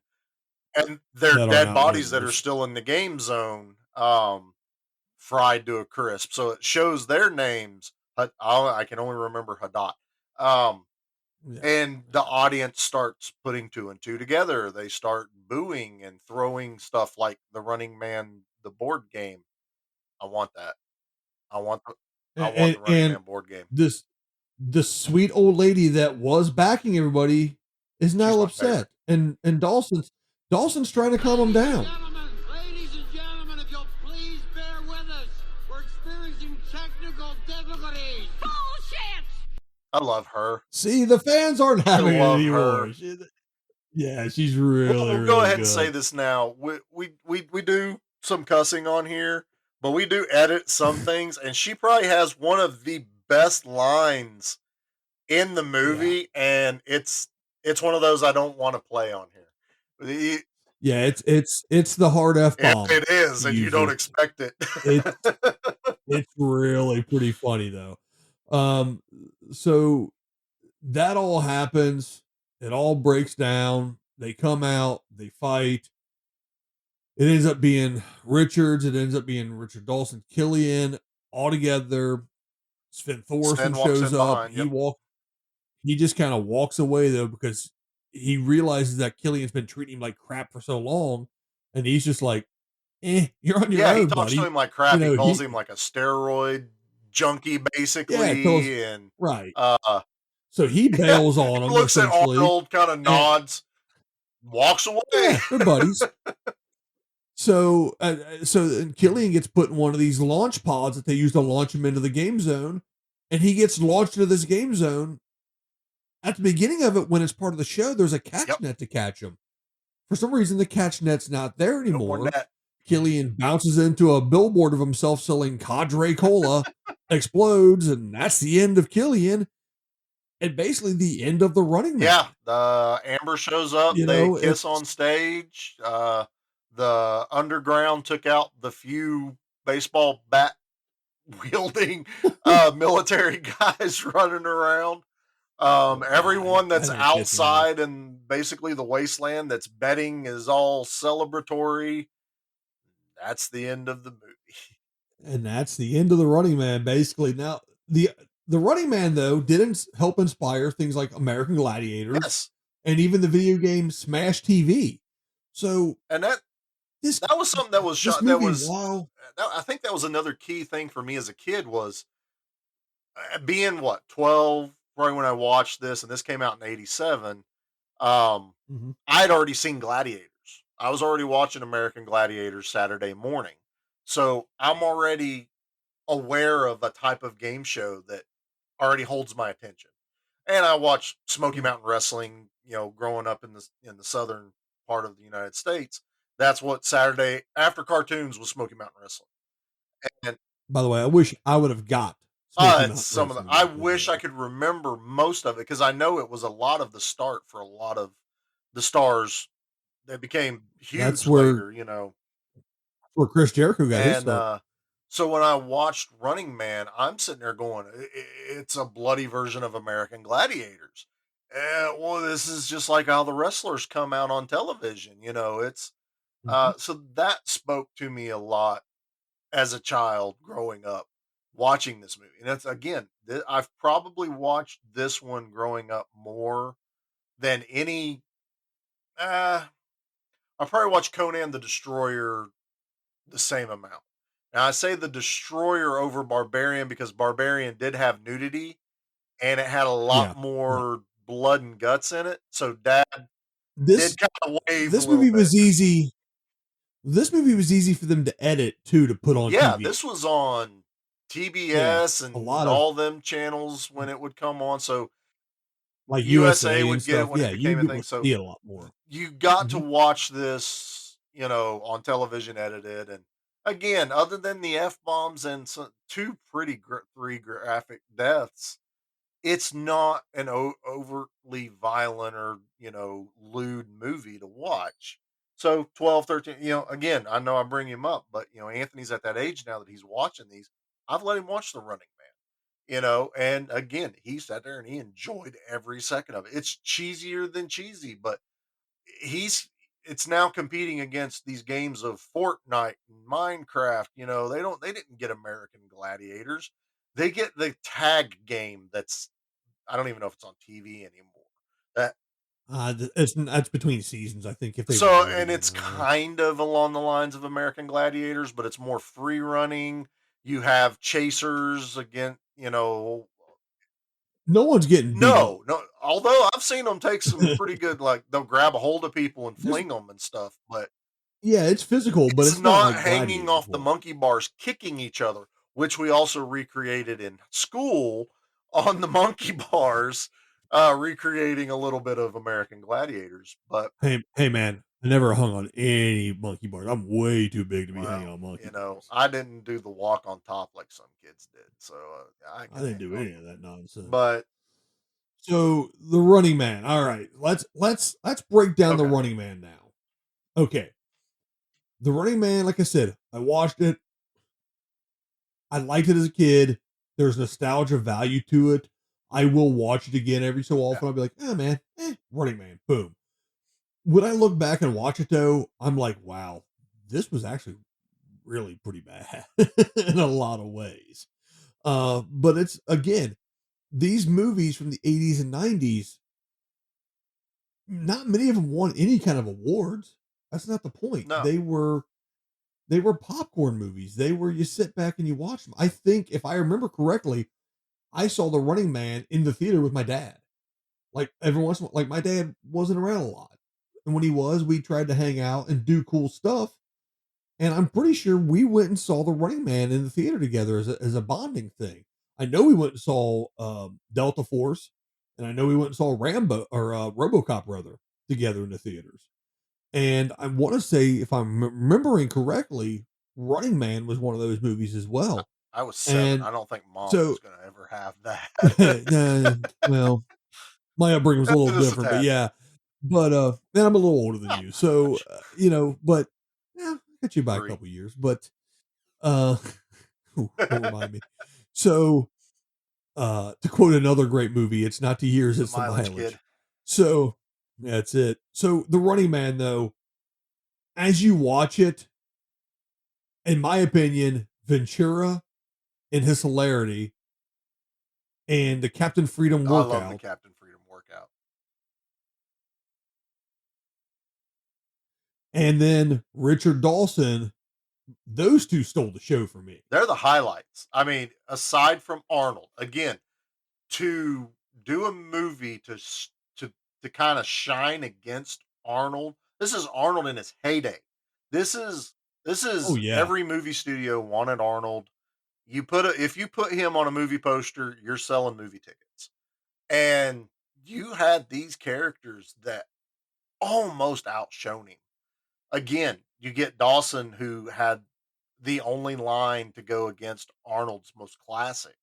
and their that are dead now bodies that are winners. still in the game zone, fried to a crisp. So it shows their names. I can only remember Hadat. Um, Yeah. and the Yeah. audience starts putting two and two together. They start booing and throwing stuff like the Running Man, the board game. I want that. I want the I want the Running And Man board game. this the sweet old lady that was backing everybody is She's now my favorite. upset, and Dawson's trying to calm him down. Ladies and gentlemen, if you'll please bear with us, we're experiencing technical difficulties. Bullshit! I love her. See, the fans aren't I having it love anymore. her. Yeah, she's Well, really, we'll go really ahead and say good. this now. We do some cussing on here, but we do edit some things, and she probably has one of the best lines in the Yeah. movie, and it's one of those I don't want to play on here. The- Yeah, it's the hard F Yeah, bomb it is, she and you don't uses. expect it. It's it's really pretty funny though. Um, so that all happens. It all breaks down. They come out. They fight. It ends up being Richards. It ends up being Richard Dawson, Killian, all together. Sven Thorson Sven walks shows in up. behind. Yep. He just kind of walks away though because he realizes that Killian's been treating him like crap for so long, and he's just like, you're on your Yeah, he own, talks to buddy." him like You crap. He know, calls him like a steroid junkie, yeah, tells basically, and right. uh, So he yeah, bails on he him looks at essentially, Arnold, kind of and nods, walks away. yeah, they're buddies. So Killian gets put in one of these launch pods that they use to launch him into the game zone, and he gets launched into this game zone. At the beginning of it, when it's part of the show, there's a catch Yep. net to catch him. For some reason, the catch net's not there No more anymore. net. Killian bounces into a billboard of himself selling Cadre Cola, explodes, and that's the end of Killian, and basically the end of the Running Man. Yeah, the Amber shows up. You They know, kiss it's on stage. The underground took out the few baseball bat wielding military guys running around. Everyone I that's think it's enough. outside and basically the wasteland that's betting is all celebratory. That's the end of the movie. And that's the end of the Running Man, basically. Now, the Running Man though didn't help inspire things like American Gladiators Yes, and even the video game Smash TV. So and that this that was something that was this shot. That movie, was while I think that was another key thing for me as a kid was being what 12 right when I watched this, and this came out in '87. Um, Mhm. I'd already seen Gladiators. I was already watching American Gladiators Saturday morning, so I'm already aware of a type of game show that already holds my attention. And I watched Smoky Mhm. Mountain Wrestling, growing up in the southern part of the United States. That's what Saturday after cartoons was Smoky Mountain Wrestling. And By the way, I wish I would have got Smoky it's Mountain some of the Wrestling I back then. wish I could remember most of it because I know it was a lot of the start for a lot of the stars that became That's huge later. where Chris Jericho got his And start. so when I watched Running Man, I'm sitting there going, It's a bloody version of American Gladiators." Well, this is just like how the wrestlers come out on television. It's Mhm. so that spoke to me a lot as a child growing up watching this movie. And it's again, I've probably watched this one growing up more than any. Uh, I probably watched Conan the Destroyer the same amount. Now I say the Destroyer over Barbarian because Barbarian did have nudity and it had a Yeah. lot Yeah. more blood and guts in it. So Dad This did kind of wave a this little movie bit. was easy. This movie was easy for them to edit too, to put on Yeah, TV. this was on Yeah. TBS A and lot of all them channels when it would come on. So like USA USA and would get it stuff. when Yeah, it you became would a be able thing. to So see it a lot more. you got to Mhm. watch this, on television edited. And again, other than the F bombs and two three graphic deaths, it's not an overtly violent or, lewd movie to watch. So 12, 13, again, I know I bring him up, but, Anthony's at that age now that he's watching these. I've let him watch The Running Man, and again, he sat there and he enjoyed every second of it. It's cheesier than cheesy, but he's it's now competing against these games of Fortnite and Minecraft. They didn't get American Gladiators. They get the tag game that's I don't even know if it's on TV anymore. That That's between seasons, I think, if they so renew it and again it's or not. kind of along the lines of American Gladiators, but it's more free running. You have chasers again, No one's getting beat up. no, no. Although I've seen them take some pretty good, like they'll grab a hold of people and This fling them and stuff, but Yeah, it's physical, but it's it's not not like hanging gladiator off the sport. monkey bars, kicking each other, which we also recreated in school on the monkey bars, recreating a little bit of American Gladiators. But Hey, man, I never hung on any monkey bars. I'm way too big to be hanging well, on monkey bars. I didn't do the walk on top like some kids did, so I I can didn't hang do on any of them. that nonsense. But So the Running Man. All right, let's break down the okay, Running Man now. Okay, the Running Man. Like I said, I watched it. I liked it as a kid. There's nostalgia value to it. I will watch it again every so yeah, often. I'll be like, oh man, Running Man, boom. When I look back and watch it though, I'm like, wow, this was actually really pretty bad in a lot of ways. But it's again, these movies from the 80s and 90s, not many of them won any kind of awards. That's not the point. no, They were popcorn movies. They were you sit back and you watch them. I think if I remember correctly, I saw The Running Man in the theater with my dad. Like every once in a while, like my dad wasn't around a lot. And when he was, we tried to hang out and do cool stuff. And I'm pretty sure we went and saw The Running Man in the theater together as a bonding thing. I know we went and saw Delta Force, and I know we went and saw Rambo or RoboCop rather together in the theaters. And I want to say, if I'm remembering correctly, Running Man was one of those movies as I, well. I was 7. And I don't think mom so, was gonna ever have that. well, my upbringing was a little Just a different, but tad. yeah. But and I'm a little older than you, so but yeah, I got you by a 3. couple years. But uh, don't remind me. So, to quote another great movie, it's not the years, The it's the mileage kid. mileage. So that's it. So the Running Man, though, as you watch it, in my opinion, Ventura and his hilarity and the Captain Freedom I love the workout, Captain Freedom workout. and then Richard Dawson, those two stole the show for me. They're the highlights. I mean, aside from Arnold, again, to do a movie to kind of shine against Arnold. This is Arnold in his heyday. This is this Oh is yeah, every movie studio wanted Arnold. If you put him on a movie poster, you're selling movie tickets. And you had these characters that almost outshone him. Again, you get Dawson who had the only line to go against Arnold's most classic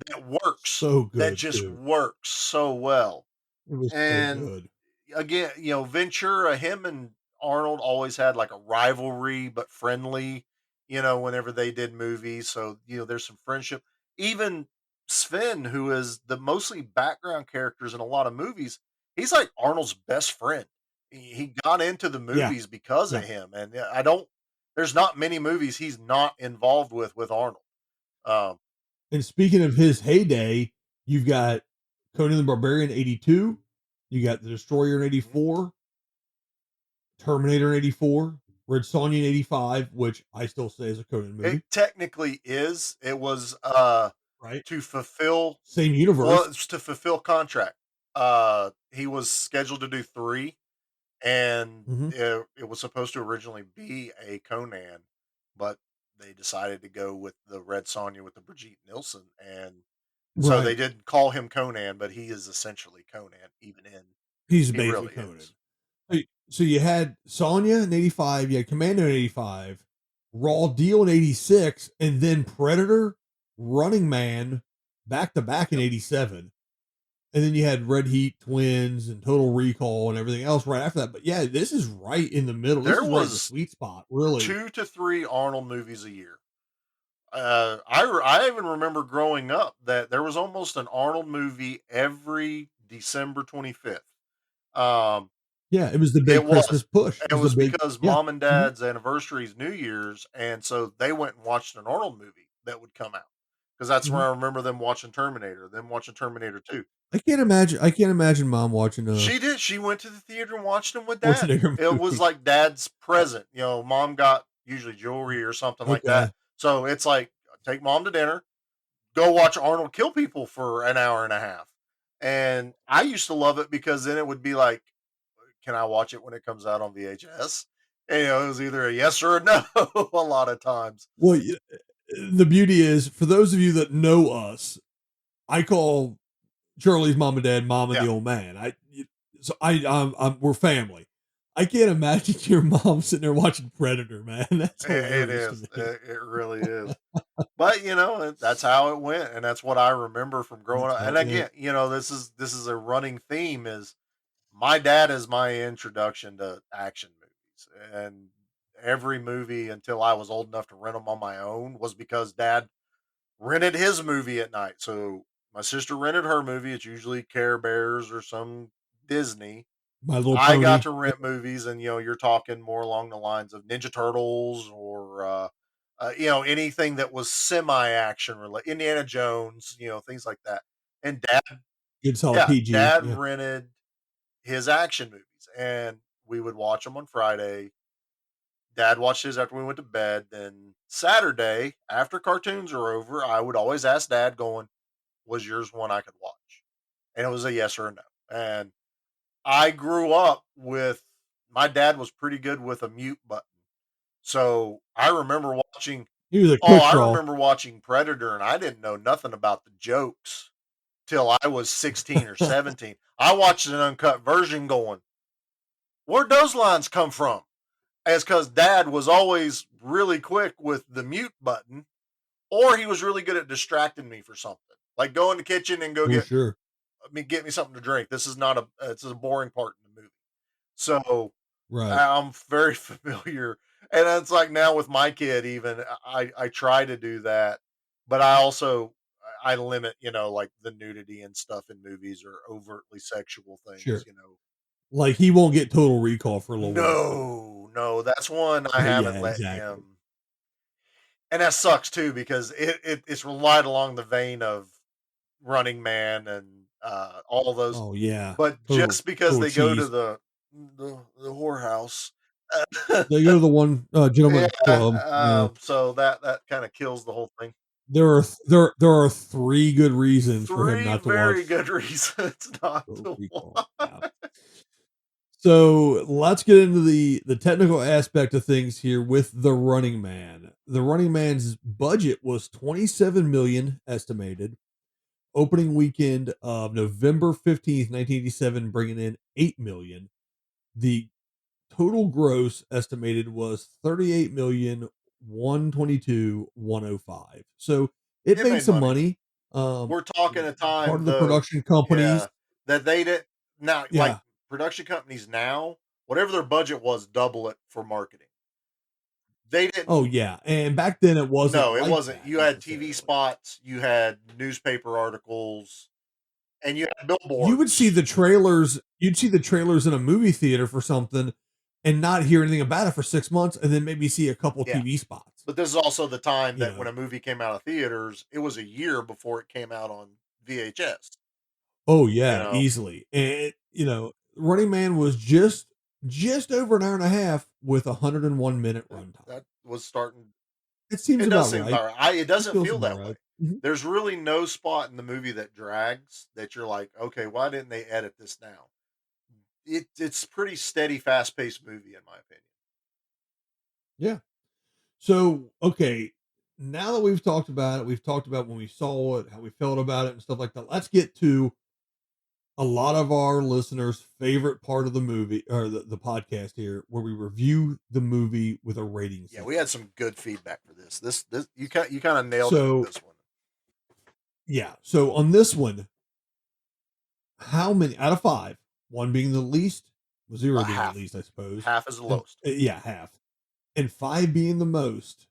that works, so that good just too. works so well. It was so And good. again, Ventura, him and Arnold always had like a rivalry, but friendly, whenever they did movies. So, there's some friendship. Even Sven, who is the mostly background characters in a lot of movies, he's like Arnold's best friend. He got into the Yeah, movies because of yeah. him. And there's not many movies he's not involved with Arnold. Um, And speaking of his heyday, you've got Conan the Barbarian '82, you got the Destroyer in mhm. '84, Terminator in '84, Red Sonja in '85, which I still say is a Conan It movie, technically is. It was right? to fulfill Same universe, it's to fulfill contract. He was scheduled to do 3 and hmm it was supposed to originally be a Conan, but they decided to go with the Red Sonja with the Brigitte Nielsen, and so they right? didn't call him Conan, but he is essentially Conan even in He's he basically really Conan. is. So you had Sonya in '85, you had Commando in '85, Raw Deal in '86, and then Predator, Running Man, back to back in Yep. '87. And then you had Red Heat Twins and Total Recall and everything else right after that. But yeah, this is right in the middle. This There is right in the was sweet spot, really. 2 to 3 Arnold movies a year. I even remember growing up that there was almost an Arnold movie every December 25th. Um, Yeah, it was the it big Christmas was. push. It It was the was big, because yeah. mom and Mhm. dad's anniversary is New Year's, and so they went and watched an Arnold movie that would come out. because that's where Mhm. I remember them watching Terminator 2. I can't imagine mom watching She did. She went to the theater and watched them with dad. Schwarzenegger It was movie. like dad's present. Mom got usually jewelry or something like Okay. that. So it's like, take mom to dinner, go watch Arnold kill people for an hour and a half. And I used to love it because then it would be like, can I watch it when it comes out on VHS? And, it was either a yes or a no a lot of times. Well, the beauty is, for those of you that know us, I call Charlie's mom and dad mom and Yeah, the old man. We're family. I can't imagine your mom sitting there watching Predator, man. That's it hilarious to is. me. It really is. But that's how it went, and that's what I remember from growing That's up. how And it went. again, this is a running theme is my dad is my introduction to action movies, and every movie until I was old enough to rent them on my own was because dad rented his movie at night. So my sister rented her movie. It's usually Care Bears or some Disney. My Little I got Pony. to rent movies, and you're talking more along the lines of Ninja Turtles or anything that was semi-action related, Indiana Jones, things like that. And Good solid PG. dad Yeah. rented his action movies, and we would watch them on Friday. Dad watched his after we went to bed. Then Saturday, after cartoons are over, I would always ask dad, going, "Was yours one I could watch?" And it was a yes or a no. And I grew up with my dad was pretty good with a mute button. So He was a quick I draw. remember watching Predator, and I didn't know nothing about the jokes till I was 16 or 17. I watched an uncut version going, where'd those lines come from? It's because dad was always really quick with the mute button, or he was really good at distracting me for something. Like go in the kitchen and go For sure. get me something to drink. It's a boring part in the movie. So Right. I'm very familiar. And it's like now with my kid, even I try to do that, but I limit, like the nudity and stuff in movies or overtly sexual things. Sure. Like he won't get Total Recall for a little while. No, no, that's one I haven't Yeah, let exactly. him, and that sucks too because it's relied along the vein of Running Man and all those, Oh yeah. but Total just because total they go to cheese. the whorehouse. They go to the one Yeah, gentleman's club. Yeah. so that kinda kills the whole thing. There are 3 good reasons for him 3 not to watch very good reasons not Total to Recall. Yeah. watch. So let's get into the technical aspect of things here with the Running Man. The Running Man's budget was 27 million estimated. Opening weekend of November 15th, 1987, bringing in 8 million. The total gross estimated was 38,122,105. So it It made made some money. money. We're talking a Part time, of the though, production companies, yeah, that they did now, like, yeah. production companies now, whatever their budget was, double it for marketing. They Oh didn't. yeah, and back then it wasn't No, it like wasn't. that You had TV necessarily. spots, you had newspaper articles, and you had You would see billboards. the trailers. You'd see the trailers in a movie theater for something, and not hear anything about it for 6 months, and then maybe see a couple Yeah. TV spots. But this is also the time You that when know. a movie came out of theaters, it was a year before it came out on VHS, Oh you yeah, know? easily. And Running Man was just over an hour and a half with 101-minute Yeah, runtime. that was starting. It seems It does about seem right. about right. It It doesn't feels feel about that way. right. Mhm. There's really no spot in the movie that drags that you're like, okay, why didn't they edit this now? It's pretty steady, fast paced movie in my opinion. Yeah. So, okay, now that we've talked about it, we've talked about when we saw it, how we felt about it, and stuff like that. Let's get to a lot of our listeners' favorite part of the movie or the podcast here, where we review the movie with a rating Yeah, we had system. some good feedback for this. This you kind of nailed it with So, this one. yeah. So, on this one, how many out of five, one being the least, zero being the Half, least, I suppose, half is the and lowest. yeah, half, and five being the most,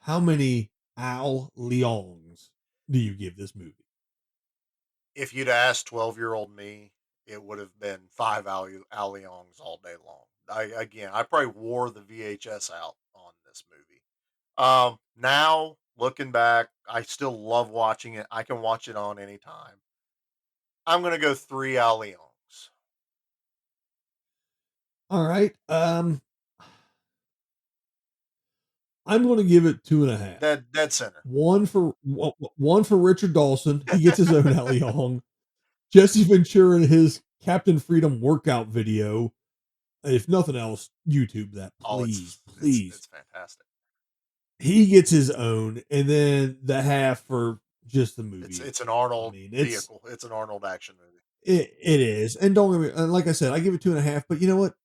how many Al Leongs do you give this movie? If you'd asked 12-year-old me, it would have been five Alliangs all day long. I probably wore the VHS out on this movie. Now looking back, I still love watching it. I can watch it on anytime. I'm gonna go 3 Al Leongs. All right. I'm going to give it 2.5. Dead center. One for Richard Dawson. He gets his own Ali Hong. Jesse Ventura and his Captain Freedom workout video. If nothing else, YouTube that, Oh, please, please. it's fantastic. He gets his own, and then the half for just the movie. It's an Arnold it's vehicle. It's an Arnold action movie. it is, and don't get me. And like I said, I give it 2.5. But you know what?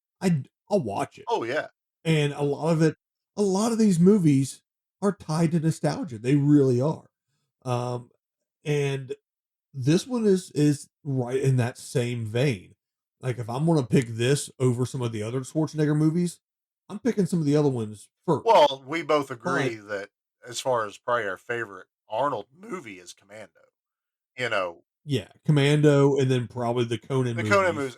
I'll watch it. Oh yeah, And a lot of these movies are tied to nostalgia. They really are. And this one is right in that same vein. Like if I'm going to pick this over some of the other Schwarzenegger movies, I'm picking some of the other ones first. well, we both agree that as far as probably our favorite Arnold movie is Commando. You know, Yeah, Commando, and then probably the Conan the movies. Conan movies,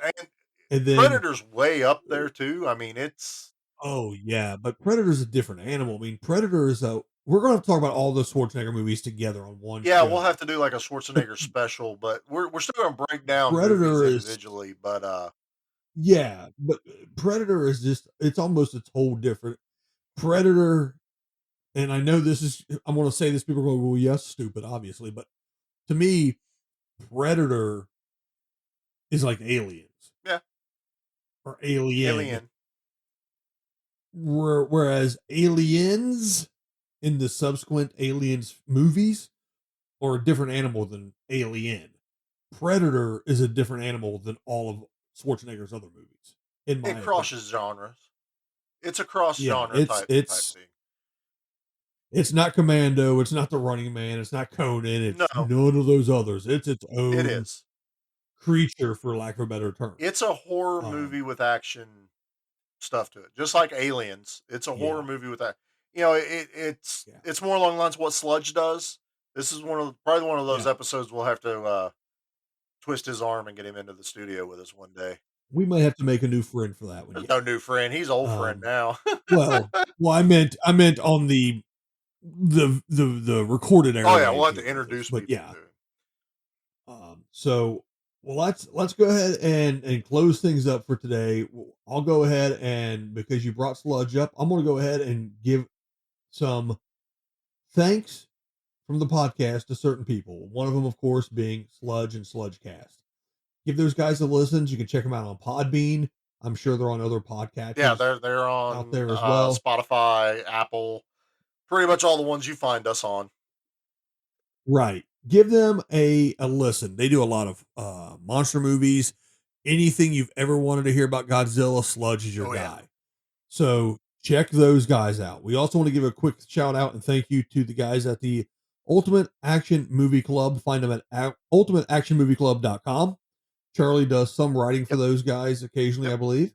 And then Predator's way up there too. I mean, it's oh yeah, but Predator's a different animal. I mean, Predator is a. We're going to talk about all the Schwarzenegger movies together on one. yeah. show. We'll have to do like a Schwarzenegger special, but we're still gonna break down Predator movies is- individually. But Yeah, but Predator is just. It's almost its whole different. Predator, and I know this is. I'm going to say this. People go, well, yes, stupid, obviously, but to me, Predator is like Aliens. Yeah. Or Alien. Alien, Whereas Aliens in the subsequent Aliens movies are a different animal than Alien. Predator is a different animal than all of Schwarzenegger's other movies. In my it opinion. crosses genres. It's a cross Yeah, genre type thing. It's not Commando. It's not The Running Man. It's not Conan. It's No. none of those others. It's its own It is. creature, for lack of a better term. It's a horror movie with action stuff to it, just like Aliens. It's a horror movie with that. You know, it's more along the lines of what Sludge does. This is probably one of those episodes we'll have to twist his arm and get him into the studio with us one day. We might have to make a new friend for that one. There's no new friend. He's old friend now. well, I meant on the recorded era. Oh yeah, we'll have to introduce but people yeah. to it. So well, let's go ahead and close things up for today. I'll go ahead and because you brought Sludge up, I'm going to go ahead and give some thanks from the podcast to certain people. One of them, of course, being Sludge and Sludgecast. Give those guys a listen. You can check them out on Podbean. I'm sure they're on other podcasts. Yeah, they're on out there as well. Spotify, Apple, pretty much all the ones you find us on. Right. Give them a listen. They do a lot of monster movies. Anything you've ever wanted to hear about Godzilla, Sludge is your guy. So check those guys out. We also want to give a quick shout out and thank you to the guys at the Ultimate Action Movie Club. Find them at ultimateactionmovieclub.com. Charlie does some writing for those guys occasionally, I believe.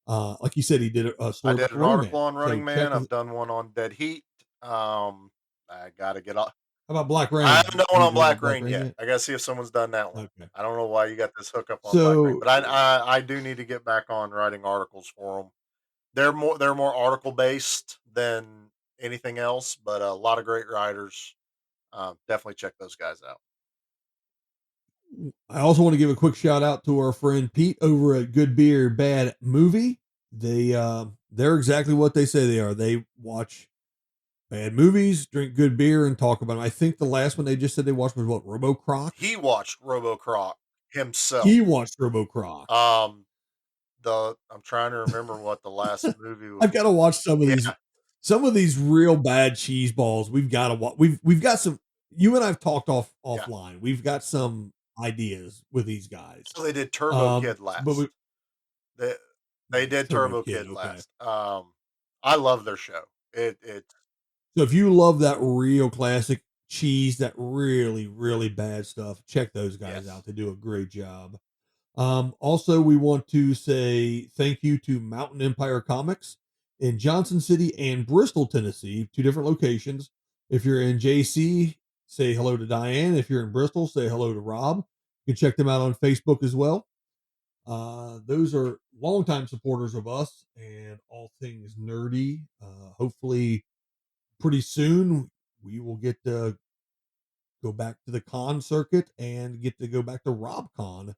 Like you said, he did a story. I did about an Running article on Running So Man. I've done one on Dead Heat. I gotta get off. How about Black Rain? I haven't done one You on did Black Rain Rain yet. I gotta see if someone's done that one. Okay. I don't know why you got this hookup on So- Black Rain, but I do need to get back on writing articles for them. They're more article based than anything else, but a lot of great writers. Definitely check those guys out. I also want to give a quick shout out to our friend Pete over at Good Beer Bad Movie. They're exactly what they say they are. They watch bad movies, drink good beer, and talk about them. I think the last one they just said they watched was what, Robo Croc? He watched Robo Croc himself. He watched Robo Croc. I'm trying to remember what the last movie was. I've got to watch some of these real bad cheese balls. We've got to watch. We've got some. You and I've talked offline. We've got some ideas with these guys. So they did Turbo Kid last. But they did Turbo Kid okay. last. I love their show. It So if you love that real classic cheese, that really, really bad stuff, check those guys out. They do a great job. Also, we want to say thank you to Mountain Empire Comics in Johnson City and Bristol, Tennessee, 2 different locations. If you're in JC, say hello to Diane. If you're in Bristol, say hello to Rob. You can check them out on Facebook as well. Those are longtime supporters of us and all things nerdy. Hopefully pretty soon we will get to go back to the con circuit and get to go back to RobCon,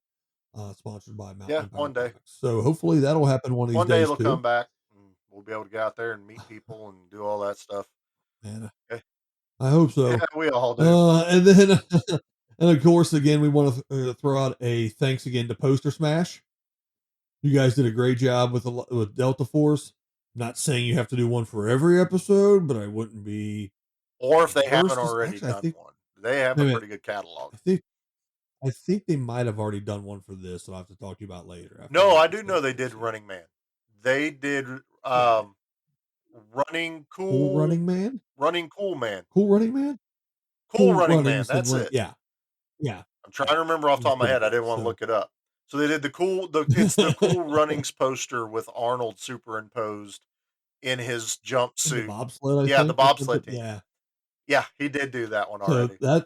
sponsored by Mountain Yeah, Empire one day. Products. So hopefully that'll happen one of these One day days it'll come too. back, and we'll be able to get out there and meet people and do all that stuff. And Eh, I hope yeah, so. we all do. And then, and of course, again, we want to throw out a thanks again to Poster Smash. You guys did a great job with Delta Force. Not saying you have to do one for every episode, but I wouldn't be Or if they averse haven't to already actually. I done think one, they have wait a a minute, pretty good catalog. I think they might have already done one for this, so I'll have to talk to you about later after No, we I get do this know thing they did finished here. Running Man. They did Yeah, Running Cool Cool, Running Man, Running Cool Man, Cool Running Man, Cool Cool Running Running Man. said That's run. it. Yeah, yeah, I'm trying yeah. to remember off It the was top of my pretty head. I good. didn't want to So look it up. So they did it's the Cool Runnings poster with Arnold superimposed in his in the jumpsuit. bobsled, I Yeah, the think, or something. bobsled team. Yeah. Yeah, he did do that one So already.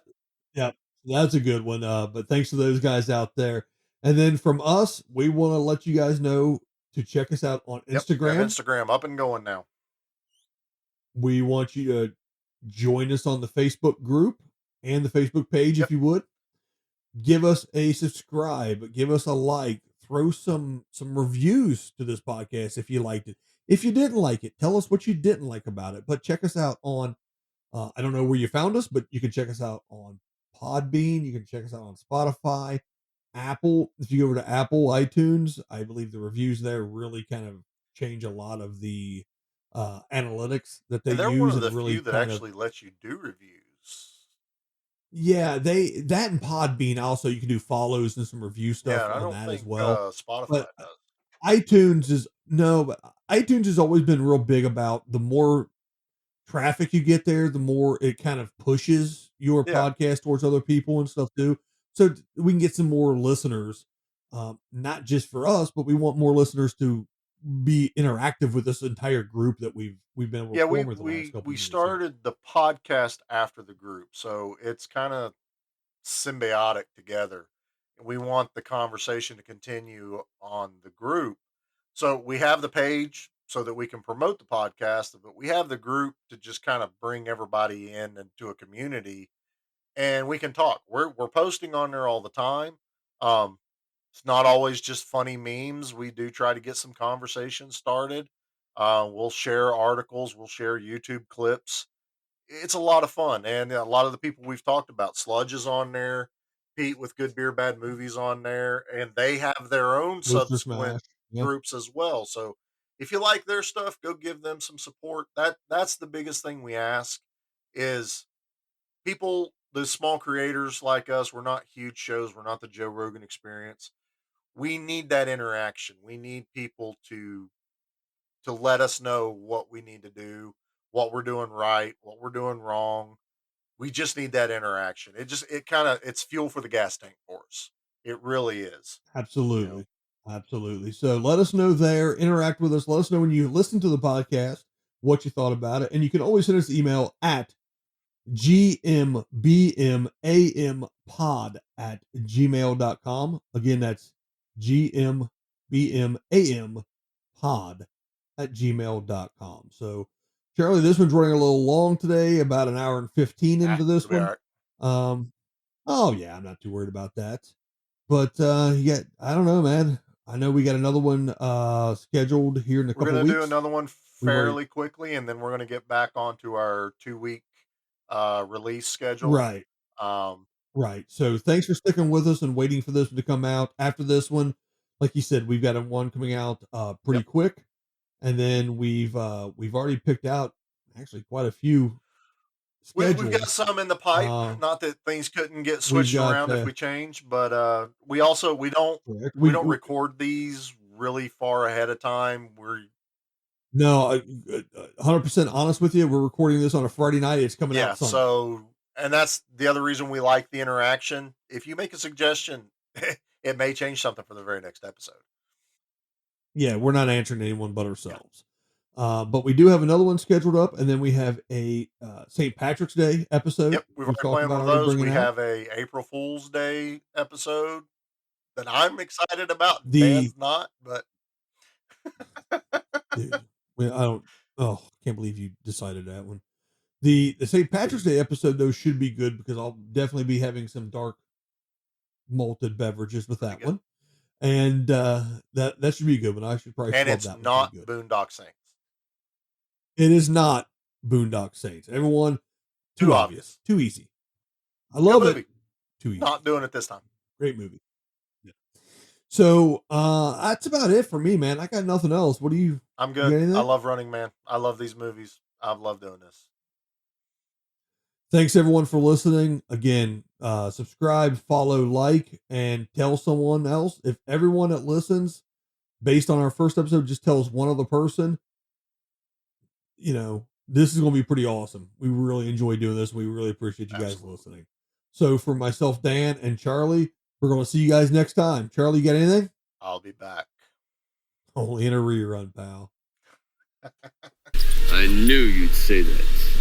yeah, that's a good one. But thanks to those guys out there. And then from us, we want to let you guys know to check us out on Yep, we have Instagram. Instagram up and going now. We want you to join us on the Facebook group and the Facebook page if Yep. you would. Give us a subscribe, give us a like, throw some reviews to this podcast if you liked it. If you didn't like it, tell us what you didn't like about it. But check us out on I don't know where you found us, but you can check us out on Podbean. You can check us out on Spotify, Apple. If you go over to Apple iTunes, I believe the reviews there really kind of change a lot of the analytics that they And they're one use of the and few really that kind of actually let you do reviews. yeah, they that and Podbean also you can do follows and some review Yeah, stuff and I on don't that as think well. Spotify But does. iTunes is no, but iTunes has always been real big about the more traffic you get there, the more it kind of pushes your Yeah. podcast towards other people and stuff too. So we can get some more listeners, not just for us, but we want more listeners to be interactive with this entire group that we've been able to Yeah, form over the last couple we of years here. started the podcast after the group, so it's kind of symbiotic together. We want the conversation to continue on the group. So we have the page so that we can promote the podcast, but we have the group to just kind of bring everybody in into a community and we can talk. We're posting on there all the time. Um, it's not always just funny memes. We do try to get some conversations started. We'll share articles, we'll share YouTube clips. It's a lot of fun, and a lot of the people we've talked about, Sludge is on there, Pete with Good Beer Bad Movies on there, and they have their own Booster subsequent Smash. Yeah, groups as well. So if you like their stuff, go give them some support. That's the biggest thing we ask is people, the small creators like us, we're not huge shows, we're not the Joe Rogan experience. We need that interaction. We need people to let us know what we need to do, what we're doing right, what we're doing wrong. We just need that interaction. It kind of it's fuel for the gas tank for us. It really is. You know. absolutely. Absolutely. So let us know there, interact with us. Let us know when you listen to the podcast what you thought about it. And you can always send us an email at gmbmampod@gmail.com. Again, that's gmbmampod@gmail.com. So, Charlie, this one's running a little long today, about an hour and 15 into this It'll be all one. right. Um, oh yeah, I'm not too worried about that. But I don't know, man. I know we got another one scheduled here in a We're couple gonna do weeks. another one We've already fairly quickly, and then we're gonna get back onto our 2 week release schedule. right. Um, Right. So thanks for sticking with us and waiting for this one to come out. After this one, like you said, we've got a one coming out pretty yep. quick. And then we've already picked out actually quite a few We've got schedules. some in the pipe. Uh Not that things couldn't get we've switched got around if we change, but correct. we don't record these really far ahead of time. We're No, 100% honest with you, we're recording this on a Friday night. It's coming Yeah, out Sunday. so and that's the other reason we like the interaction. If you make a suggestion, it may change something for the very next episode. Yeah, we're not answering anyone but Yeah. ourselves. But we do have another one scheduled up, and then we have a St. Patrick's Day episode Yep, we've we've already talked planned one about of already those. bringing We out. have a April Fool's Day episode that I'm excited about. The Dan's not, but dude, I don't. Oh, can't believe you decided that one. The St. Patrick's Day episode though should be good because I'll definitely be having some dark malted beverages with that one, and that should be a good one. I should probably And scrub it's that one not pretty good. Boondock Saints. It is not Boondock Saints. Everyone, too Too obvious, too easy. I love movie. it. Too easy. Not doing it this time. Great movie. Yeah. So that's about it for me, man. I got nothing else. What do you? I'm You got good. anything? I love Running Man. I love these movies. I love doing this. Thanks everyone for listening. Again, subscribe, follow, like, and tell someone else. If everyone that listens, based on our first episode, just tells one other person, you know, this is going to be pretty awesome. We really enjoy doing this. We really appreciate you guys Absolutely. listening. So for myself, Dan, and Charlie, we're going to see you guys next time. Charlie, you got anything? I'll be back. Only in a rerun, pal. I knew you'd say that.